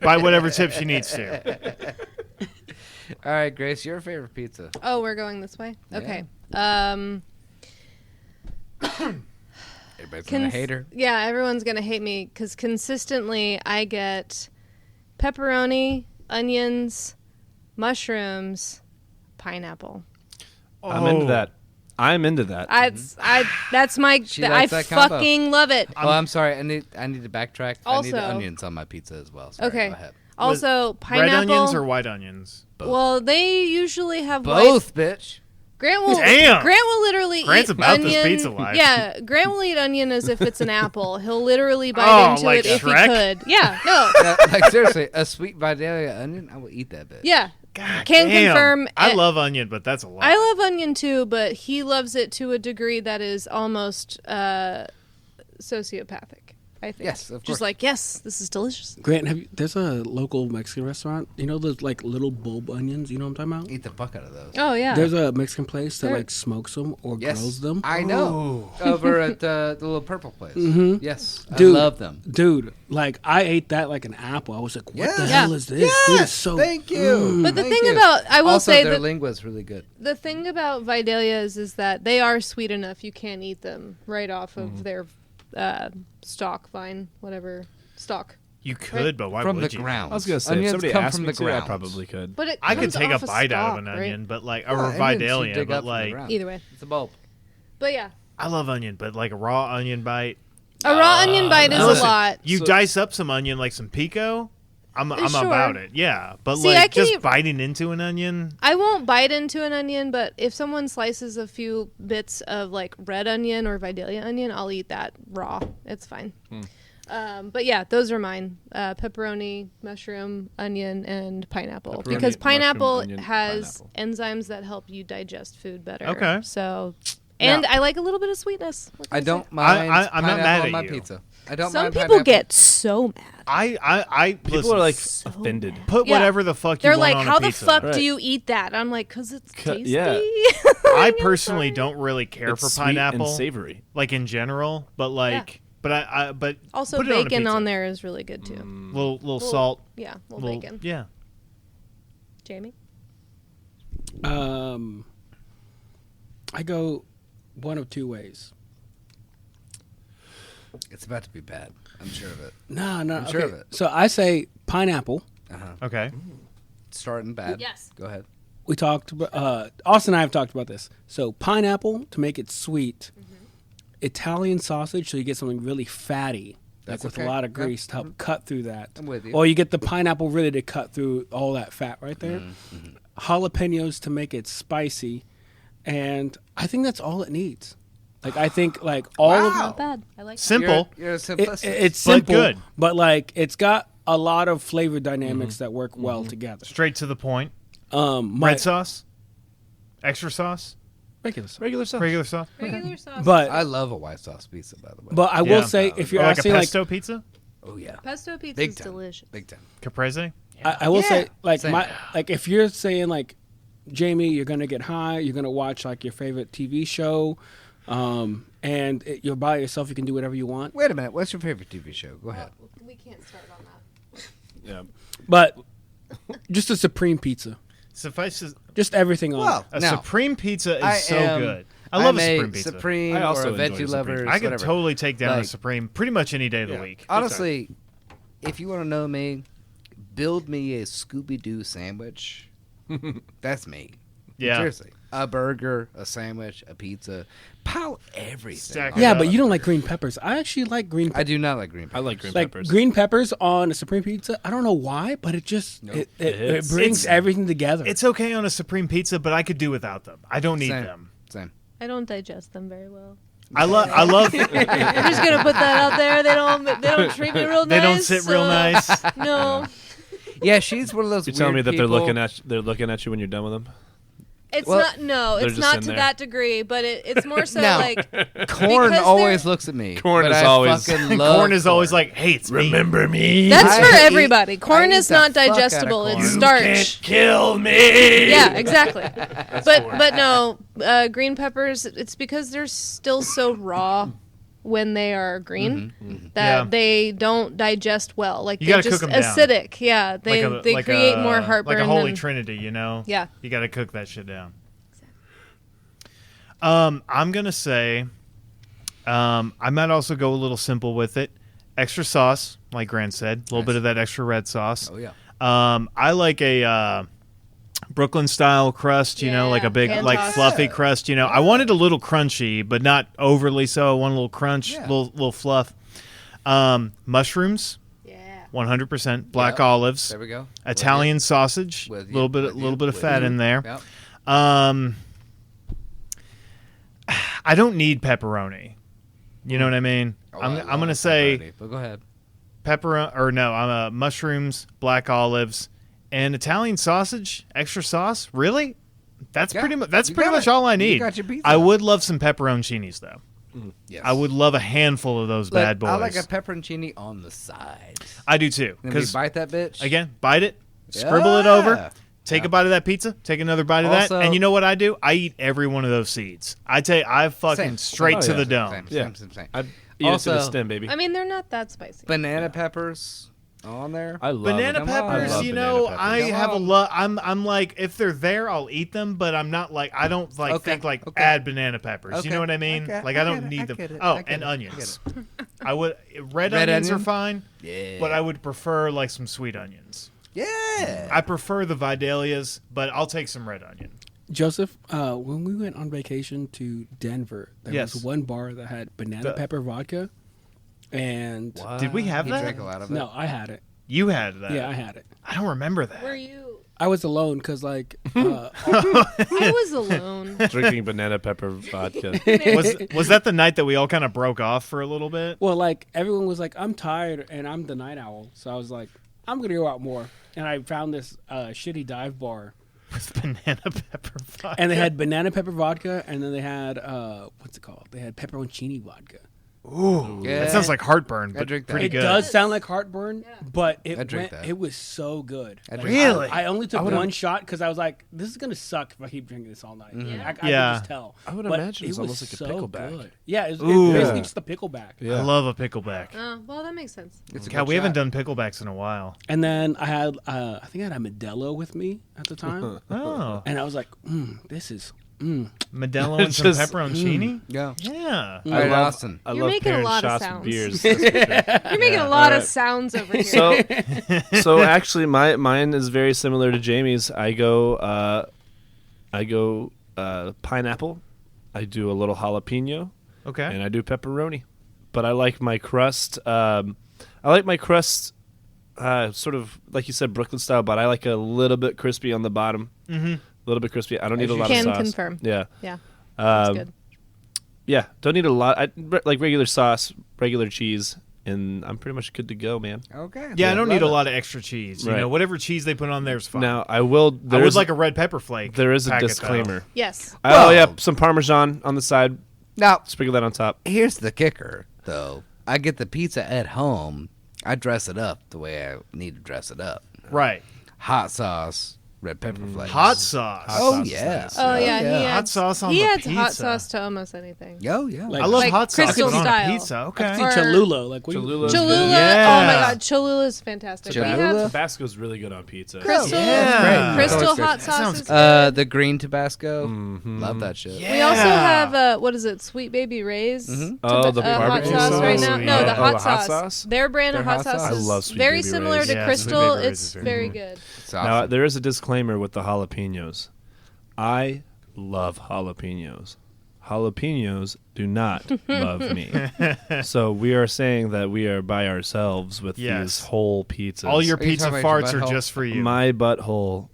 Buy whatever tip she needs to. All right, Grace, your favorite pizza? Oh, we're going this way? Yeah. Okay. Everybody's gonna hate her. Yeah, everyone's going to hate me because consistently I get pepperoni, onions, mushrooms, pineapple. I'm into that. I'm into that. That's my. She I likes that combo. fucking love it. Oh, I'm sorry. I need to backtrack. I need Also- the onions on my pizza as well. Sorry, Okay. Go ahead. Also, pineapple. Red onions or white onions? Both. Well, they usually have Both, bitch. Grant will. Damn. Grant will literally Grant's eat about this onion. pizza life. Yeah, Grant will eat onion as if it's an apple. He'll literally bite Oh, into like it if Shrek? he could. Yeah, no, Yeah, like seriously, a sweet Vidalia onion, I will eat that bitch. yeah. God Can damn. confirm. I love onion, but that's a lot. I love onion too, but he loves it to a degree that is almost sociopathic. I think. Yes, of course. Just like, yes, this is delicious. Grant, there's a local Mexican restaurant. You know those like little bulb onions? You know what I'm talking about? Eat the fuck out of those. Oh yeah. There's a Mexican place that They're- like smokes them or Yes, grills them. I know. Over at the little purple place. Mhm. Yes, Dude. I love them. Dude, like I ate that like an apple. I was like, what Yeah. the Yeah. hell is this? Dude, it's so Thank you. But the Thank thing you. about I will also, say their that lingua is really good. the thing about Vidalias is that they are sweet enough. You can eat them right off of their stalk vine, whatever stalk. You could, but why From would the you? ground. I was gonna say, if Onions somebody come asked from me the to, I ground. probably could. But it I could comes take a off bite out of stalk, an right? onion, but like Well, a onions you Vidalia, dig but up from the like ground. Either way, It's a bulb. but yeah, I love onion, but like a raw onion bite. a raw onion bite is Now a listen, lot. You So- dice up some onion, like some pico. I'm Sure. about it. Yeah, but See, I like can just eat- biting into an onion. I won't bite into an onion, but if someone slices a few bits of like red onion or Vidalia onion, I'll eat that raw. It's fine. But yeah, those are mine: pepperoni, mushroom, onion, and pineapple. Pepperoni, Because pineapple mushroom, onion, has enzymes that help you digest food better. Okay. So, And Now- I like a little bit of sweetness. What can I say? don't mind I'm not pineapple mad on at my you. pizza. I don't Some mind people pineapple. get so mad. I People listen, are like so offended. put Yeah. whatever the fuck you They're want like, on how a the pizza. fuck Right. do you eat that? I'm like, because it's tasty. yeah. I I'm personally sorry. don't really care It's for sweet pineapple, and savory. like in general, but like, but Also, put it on a bacon pizza. on there is really good too. little salt, Yeah, little bacon. Yeah, Jamie? I go one of two ways. It's about to be bad. I'm sure of it. No, I'm okay. sure of it. So I say pineapple. okay. Starting bad. Yes. Go ahead. We talked about Austin and I have talked about this. So pineapple to make it sweet, Italian sausage so you get something really fatty, That's like with okay. a lot of Yeah. grease to help cut through that. I'm with you. Or you get the pineapple really to cut through all that fat right there. Jalapenos to make it spicy, and I think that's all it needs. Like I think like all of Not bad. I like Simple. You're a it, simplistic. it's But simple, good. but like it's got a lot of flavor dynamics that work well together. Straight to the point. My Red sauce, extra sauce, regular sauce. Regular stuff. regular sauce. regular sauce. But I love a white sauce pizza, by the way. but I Yeah. will say if you're Or like a asking like pesto pizza, oh yeah, pesto pizza big is time, delicious. big time. caprese. I will say like Same. like if you're saying like Jamie, you're gonna get high, you're gonna watch like your favorite TV show, and you're by yourself, you can do whatever you want. Wait a minute. What's your favorite TV show? Go ahead. We can't start on that. Yeah. But just a supreme pizza, Suffice to just everything on Well, a now, supreme pizza is I so am- good. I love I'm a supreme pizza. Supreme I also or a enjoy a veggie Supreme lovers. pizza. I could whatever. totally take down a Like- supreme pretty much any day of the Yeah. week. Honestly, if you want to know me, build me a Scooby Doo sandwich. That's me. Yeah. Seriously. A burger, a sandwich, a pizza. Pile everything. Stack on it Yeah, up. but you don't like green peppers. I actually like green I peppers. do not like green I peppers. like green Like peppers. green peppers on a supreme pizza. I don't know why, but it just Nope. it It hits. brings everything together. It's okay on a supreme pizza, but I could do without them. I don't need Same. them. Same. I don't digest them very well. I love. I'm just gonna put that out there. They don't treat me real nice. They don't sit real so- nice. No, Yeah, she's one of those You're telling me weird that people. they're looking at you when you're done with them. it's Well, not. No, they're it's just not in to there. that degree. But it's more so No. like Corn because always they're- looks at me. Corn but is I always- fucking love Corn is always like, "Hey, it's me." me. that's I for eat- everybody. Corn I is eat not the fuck outta digestible. corn. It's You starch. Kill me. Yeah, exactly. but no, green peppers. It's because they're still so raw when they are green that Yeah. they don't digest well. Like You they're gotta just cook 'em down. acidic. Yeah, they create more like heartburn. a holy than, trinity, you know. Yeah. You got to cook that shit down. I'm gonna say, I might also go a little simple with it. Extra sauce, like Grant said, a little Nice. bit of that extra red sauce. Oh yeah. I like a Brooklyn style crust, you know, like a big, hand like tossed. fluffy crust. You know, I want it a little crunchy, but not overly so. I want a little crunch, Yeah. little fluff. Mushrooms, Yeah. 100%. Black Yep. olives, There we go. Italian sausage, a With you, little bit, with you, little bit of with fat you. in there. Yep. I don't need pepperoni. You know what I mean? Oh, I'm I gonna love say pepperoni, but go ahead. mushrooms, black olives, and Italian sausage, extra sauce. Really? That's Yeah, pretty much. That's you pretty got much it. all I You need. got your pizza. I would love some pepperoncinis though. Yes. I would love a handful of those Look, bad boys. I like a pepperoncini on the side. I do too. Then we Because bite that bitch. again, bite it, scribble it over, take Yeah. a bite of that pizza, take another bite of Also- that, and you know what I do? I eat every one of those seeds. I fucking Same. straight Oh, to yeah. the dome. Same, Yeah. same. I'd eat it to Also- the stem, baby. I mean, they're not that spicy. Banana peppers on there. I love Banana Come on. peppers, I love you banana know, peppers. I Come have a on. lot. I'm like, if they're there, I'll eat them, but I'm not like, I don't like Okay, think like okay. add banana peppers. Okay, You know what I mean? okay, Like I I get don't it, need I them. get it, Oh, I get and it, I onions. I would red Red onions onion? are fine, Yeah. but I would prefer like some sweet onions. Yeah. I prefer the Vidalias, but I'll take some red onion. Joseph, when we went on vacation to Denver, there Yes. was one bar that had banana The- pepper vodka, and Did we have He that? drank a lot of it. no, I had it. You had that. Yeah, I had it. I don't remember that. Were you? I was alone because like I was alone. drinking banana pepper vodka. was that the night that we all kind of broke off for a little bit? well, like everyone was like, I'm tired and I'm the night owl, so I was like, I'm gonna go out more, and I found this shitty dive bar with banana pepper vodka. And they had banana pepper vodka, and then they had what's it called? They had pepperoncini vodka. Ooh, Yeah. that sounds like heartburn, I but drink that. pretty It good. does sound like heartburn, but I drink that. it was so good. I drink Really? I only took would've- one shot because I was like, "This is gonna suck if I keep drinking this all night." I could Yeah. just tell. I would But imagine it's it was almost like a so pickleback. good. Yeah, it was Ooh. basically Yeah. just a pickleback. Yeah. I love a pickleback. Well, that makes sense. It's a God, good we haven't shot. done picklebacks in a while. And then I had, I think I had a Modelo with me at the time, Oh, and I was like, "This is." Modelo and some Just- pepperoncini. Yeah. Yeah. All right, love- Austin. I You're love making a pairing lot of shots sounds. with beers. That's for sure. You're making a Yeah, lot of alright. sounds over here. So actually, mine is very similar to Jamie's. I go pineapple. I do a little jalapeno, Okay. and I do pepperoni. But I like my crust. Sort of like you said, Brooklyn style. But I like a little bit crispy on the bottom. Mm-hmm. A little bit crispy. I don't need a lot Can of sauce. confirm. Yeah. Yeah, that's Um, good. Yeah, don't need a lot. Like regular sauce, regular cheese, and I'm pretty much good to go, man. Okay. Yeah, I don't Love need a it. lot of extra cheese. You Right. know, whatever cheese they put on there is fine. Now I will. I There would is like a red pepper flake. there is a packet, disclaimer. Yes. Oh Well- yeah, some Parmesan on the side. Now, Sprinkle that on top. here's the kicker, though. I get the pizza at home. I dress it up the way I need to dress it up. though. Right. Hot sauce, red pepper flakes. Hot sauce. Oh, sauce is yeah. nice. Oh yeah, yeah. he Hot adds sauce on he the adds hot pizza. sauce to almost anything. Oh, yeah. Like- I love Like hot sauce Crystal but on a style. pizza. Okay. See Or- Cholula, like what do you- Cholula's Cholula. good. Yeah. Oh my God, Cholula is fantastic. We Cholula? have Tabasco's really good on pizza. Crystal. Yeah. Great. Crystal Always hot That sounds sauce is good. The green Tabasco. Mhm. Love that shit. Yeah. We also have what is it? Sweet Baby Ray's. Mhm. Oh, the hot barbecue sauce right sauce? now. Yeah. No, the Oh, hot the hot sauce. sauce? Their brand of Their hot hot sauce sauce? is I love Sweet very Baby similar Ray's. to Yeah, Sweet Crystal. Baby Ray's It's is very very good. good. It's Now awesome. there is a disclaimer with the jalapenos. I love jalapenos. Jalapenos do not love me. So we are saying that we are by ourselves with Yes. these whole pizzas. All your Are you pizza talking about your farts are butthole? just for you. My butthole.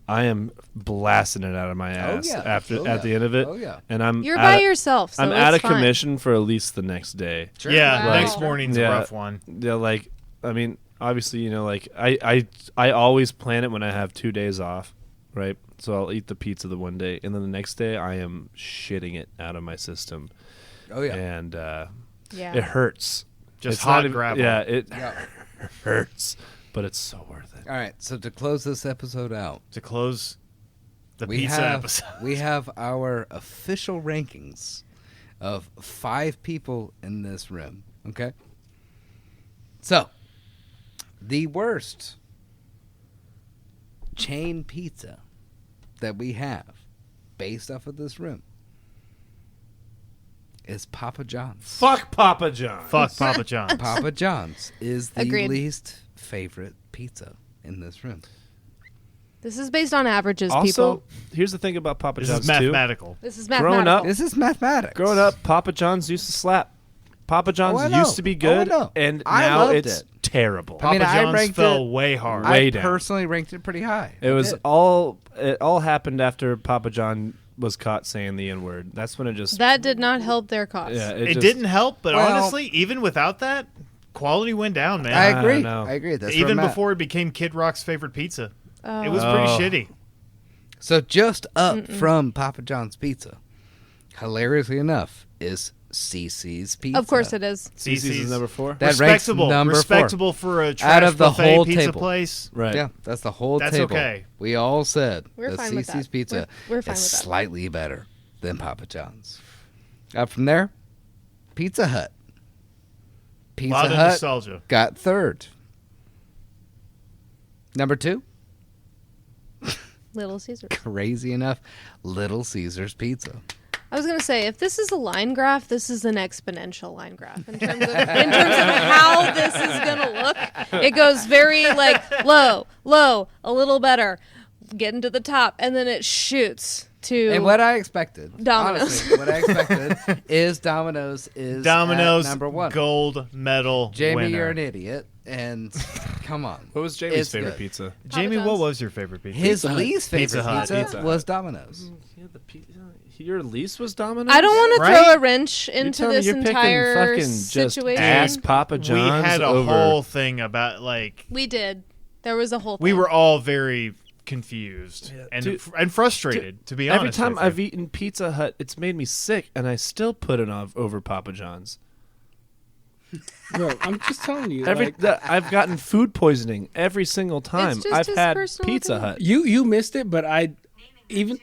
I am blasting it out of my ass yeah. after Oh, at yeah. the end of it. Oh, yeah. And I'm You're out by of- yourself, so I'm it's out of fine. commission for at least the next day. Sure. Yeah, Wow. next morning's Yeah. a rough one. Yeah, like I mean, obviously, you know, like I always plan it when I have 2 days off, right? So I'll eat the pizza the one day, and then the next day I am shitting it out of my system, Oh, yeah. and Yeah. it hurts. Just It's hot not even- gravel. Yeah, it Yeah. hurts, but it's so worth it. All right, so to close this episode out, To close the we pizza have episode. we have our official rankings of 5 people in this room. Okay, so the worst chain pizza that we have, based off of this room, is Papa John's. Fuck Papa John. Fuck Papa John's. Papa John's is the Agreed. least favorite pizza in this room. This is based on averages, Also, people. here's the thing about Papa This John's is too. mathematical. This is growing mathematical. up- This is mathematics. Growing up, Papa John's used to slap. Papa John's Oh, I know. used to be Oh, I good, know. and I now loved it's it. terrible. I mean, Papa I John's ranked fell it- way hard. Way I down. personally ranked it pretty high. It was did. it all happened after Papa John was caught saying the N word. That's when it just That did not help their cause. yeah, It just- didn't help, but Well- honestly, even without that, quality went down, man. I agree. know. I agree. That's where even I'm at. before it became Kid Rock's favorite pizza. Oh. It was pretty Oh. shitty. So just up from Papa John's Pizza, hilariously enough, is Cici's Pizza. Of course it is. Cece's is number 4. That ranks Respectable, number 4. respectable for a trash of the buffet whole pizza table. place. Right. Yeah, that's the whole That's table. okay. We all said We're that fine with Cici's that. Pizza We're fine is with that. slightly better than Papa John's. Up from there, Pizza Hut. A lot Pizza of Hut nostalgia. got 3rd. Number 2, Little Caesars. crazy enough, Little Caesars Pizza. I was gonna say, if this is a line graph, this is an exponential line graph in terms of how this is gonna look. It goes very like low, a little better, getting to the top, and then it shoots to And what I expected, Domino's. honestly, what I expected is Domino's is Domino's at number 1. gold medal Jamie, winner. you're an idiot, and come on. What was Jamie's It's favorite good. pizza? Jamie, Papa what John's. was your favorite pizza? His Pizza Hut. least favorite Pizza Hut. pizza, Pizza was Hut. Domino's. Yeah, the pizza. Your least was Domino's. I don't want to Right? throw a wrench into telling me this you're picking entire fucking just situation. ass Papa John's we had a over. whole thing about like We did. There was a whole. we thing. were all very confused Yeah, and dude, and frustrated. To be Every honest, time with you. I've eaten Pizza Hut, it's made me sick, and I still put it over Papa John's. Bro, I'm just telling you. I've gotten food poisoning every single time just I've his had personal Pizza opinion. Hut. you missed it, but I even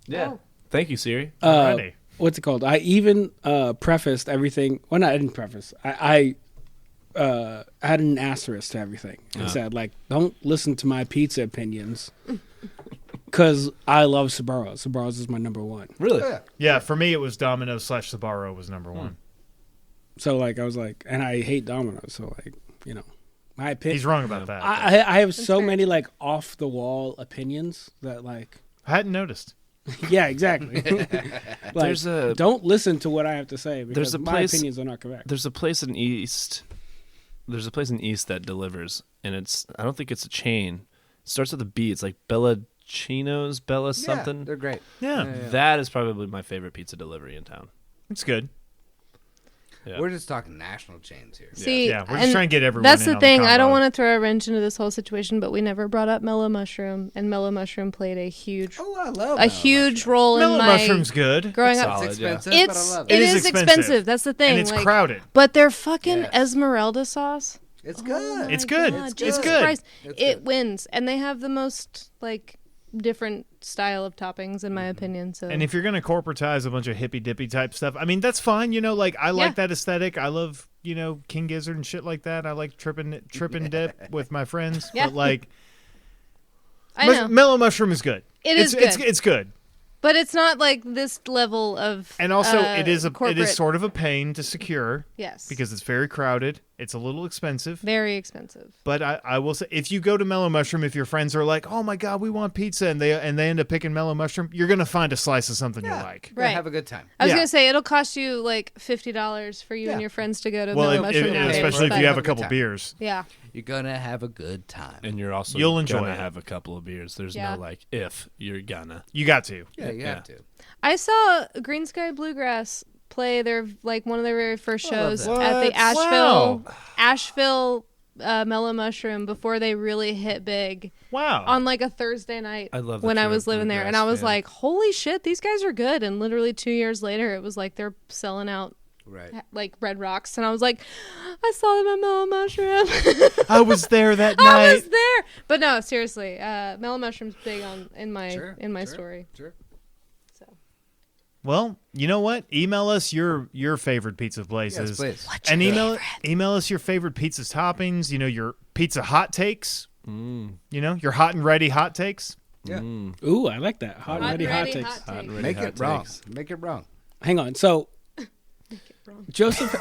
Yeah. Oh. Thank you, Siri. Alrighty. what's it called? I even prefaced everything. Well, no, I didn't preface. I added an asterisk to everything and said, like, don't listen to my pizza opinions because I love Sbarro's. Sbarro's is my number one. Really? Oh, yeah. Yeah, for me it was Domino's / Sbarro was number one. So, like, I was like, and I hate Domino's. So, like, my opinion. He's wrong about that. I have so fair. many, like, off the wall opinions that, like, I hadn't noticed. yeah, exactly. Like, don't listen to what I have to say because my opinions are not correct. There's a place in East. There's a place in East that delivers, and I don't think it's a chain. It starts with a B. It's like Bella something. Yeah, they're great. Yeah, That is probably my favorite pizza delivery in town. it's good. Yeah. We're just talking national chains here. See, Yeah, we're just and trying to get everyone That's in the on thing. I don't combo. want to throw a wrench into this whole situation, but we never brought up Mellow Mushroom, and Mellow Mushroom played a huge, Oh, I love a huge role Mellow in my mushroom's good, growing It's up. solid. It's yeah. expensive, but I love It it. is expensive. That's the thing. and it's like, crowded. but their fucking Yes. Esmeralda sauce. It's Oh good. my It's good. God, It's Jesus good. Christ. It's It good. wins, and they have the most like different style of toppings, in my opinion. So, And if you're gonna corporatize a bunch of hippy dippy type stuff, I mean that's fine. Like I like that aesthetic. I love King Gizzard and shit like that. I like tripping dip with my friends. Yeah. But like I know, Mellow Mushroom is good. It's It's good. it's good. but it's not like this level of. And also it is corporate. sort of a pain to secure Yes, because it's very crowded. It's a little expensive. very expensive. But I will say, if you go to Mellow Mushroom, if your friends are like, "Oh my God, we want pizza," and they end up picking Mellow Mushroom, you're gonna find a slice of something you like. Right. Right. Have a good time. I was Yeah. gonna say it'll cost you like $50 for you and Yeah. your friends to go to Well, Mellow and Mushroom. and Cafe, especially if but- you have a Have a good couple time. beers. Yeah, You're gonna have a good time. And you're also You'll enjoy gonna it. have a couple of beers. There's Yeah. no like if you're gonna. You got to. yeah, you have to. I saw Green Sky Bluegrass play their one of their very first I love shows that. at the What? Asheville Mellow Mushroom before they really hit big Wow. on like a Thursday night. I love that when I you're a was living there, and bluegrass I was fan. like, "Holy shit, these guys are good!" And literally 2 years later, it was like they're selling out Right. like Red Rocks, and I was like, "I saw them at Mellow Mushroom." I was there that I night. was there, but no, seriously, Mellow Mushroom's big in my Sure, sure, story. Sure. So Well, you know what? Email us your favorite pizza places. Yes, please. And email us your favorite pizza toppings, your pizza hot takes, your hot and ready hot takes. Yeah. Ooh, I like that. Hot and Hot ready and hot ready takes. hot Hot and take. ready Make hot it wrong. takes. Make it wrong. Hang on. So wrong. Joseph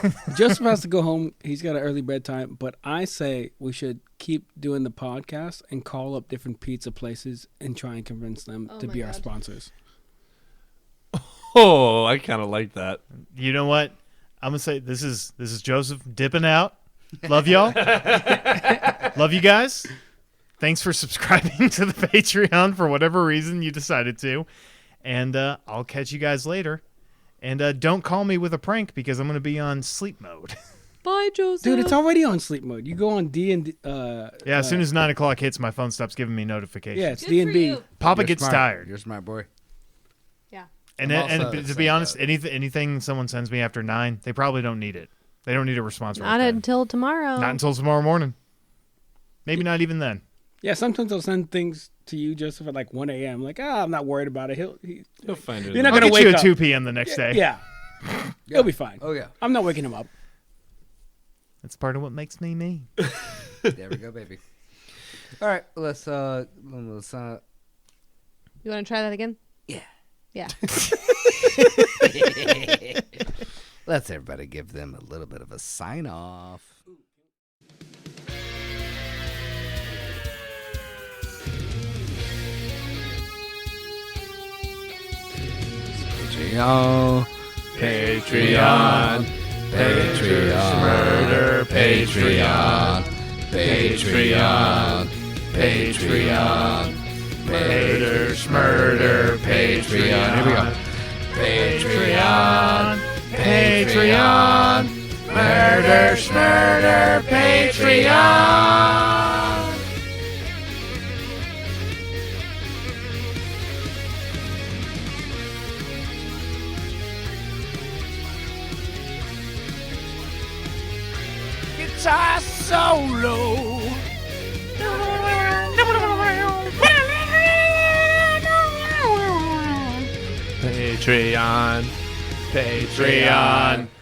has to go home. He's got an early bedtime, but I say we should keep doing the podcast and call up different pizza places and try and convince them Oh to my be our God. sponsors. Oh, I kind of like that. You know what? I'm gonna say this is Joseph dipping out. Love y'all. Love you guys. Thanks for subscribing to the Patreon for whatever reason you decided to. And I'll catch you guys later. And don't call me with a prank because I'm going to be on sleep mode. Bye, Joseph. Dude, it's already on sleep mode. You go on D and Yeah, as soon as 9 o'clock hits, my phone stops giving me notifications. yeah, it's Good D for and B. you. Papa You're gets smart. tired. You're a smart boy. Yeah. And I'm also to the be same honest, boat. anything someone sends me after 9, they probably don't need it. They don't need a response right Not then. until tomorrow. Not until tomorrow morning. Maybe not even then. Yeah, sometimes I'll send things to you, Joseph, at like 1 a.m. Like, I'm not worried about it. You'll find it. You're not I'll gonna get you wake at up. 2 p.m. the next day. Yeah, he'll be fine. Oh yeah. I'm not waking him up. That's part of what makes me me. There we go, baby. All right, let's You want to try that again? Yeah. Yeah. let's everybody give them a little bit of a sign off. Patreon, Patreon, Patreon, murder, Patreon, Patreon, Patreon, murder, Patreon. Here we go. Patreon, Patreon, murder, Patreon. guitar solo. Patreon.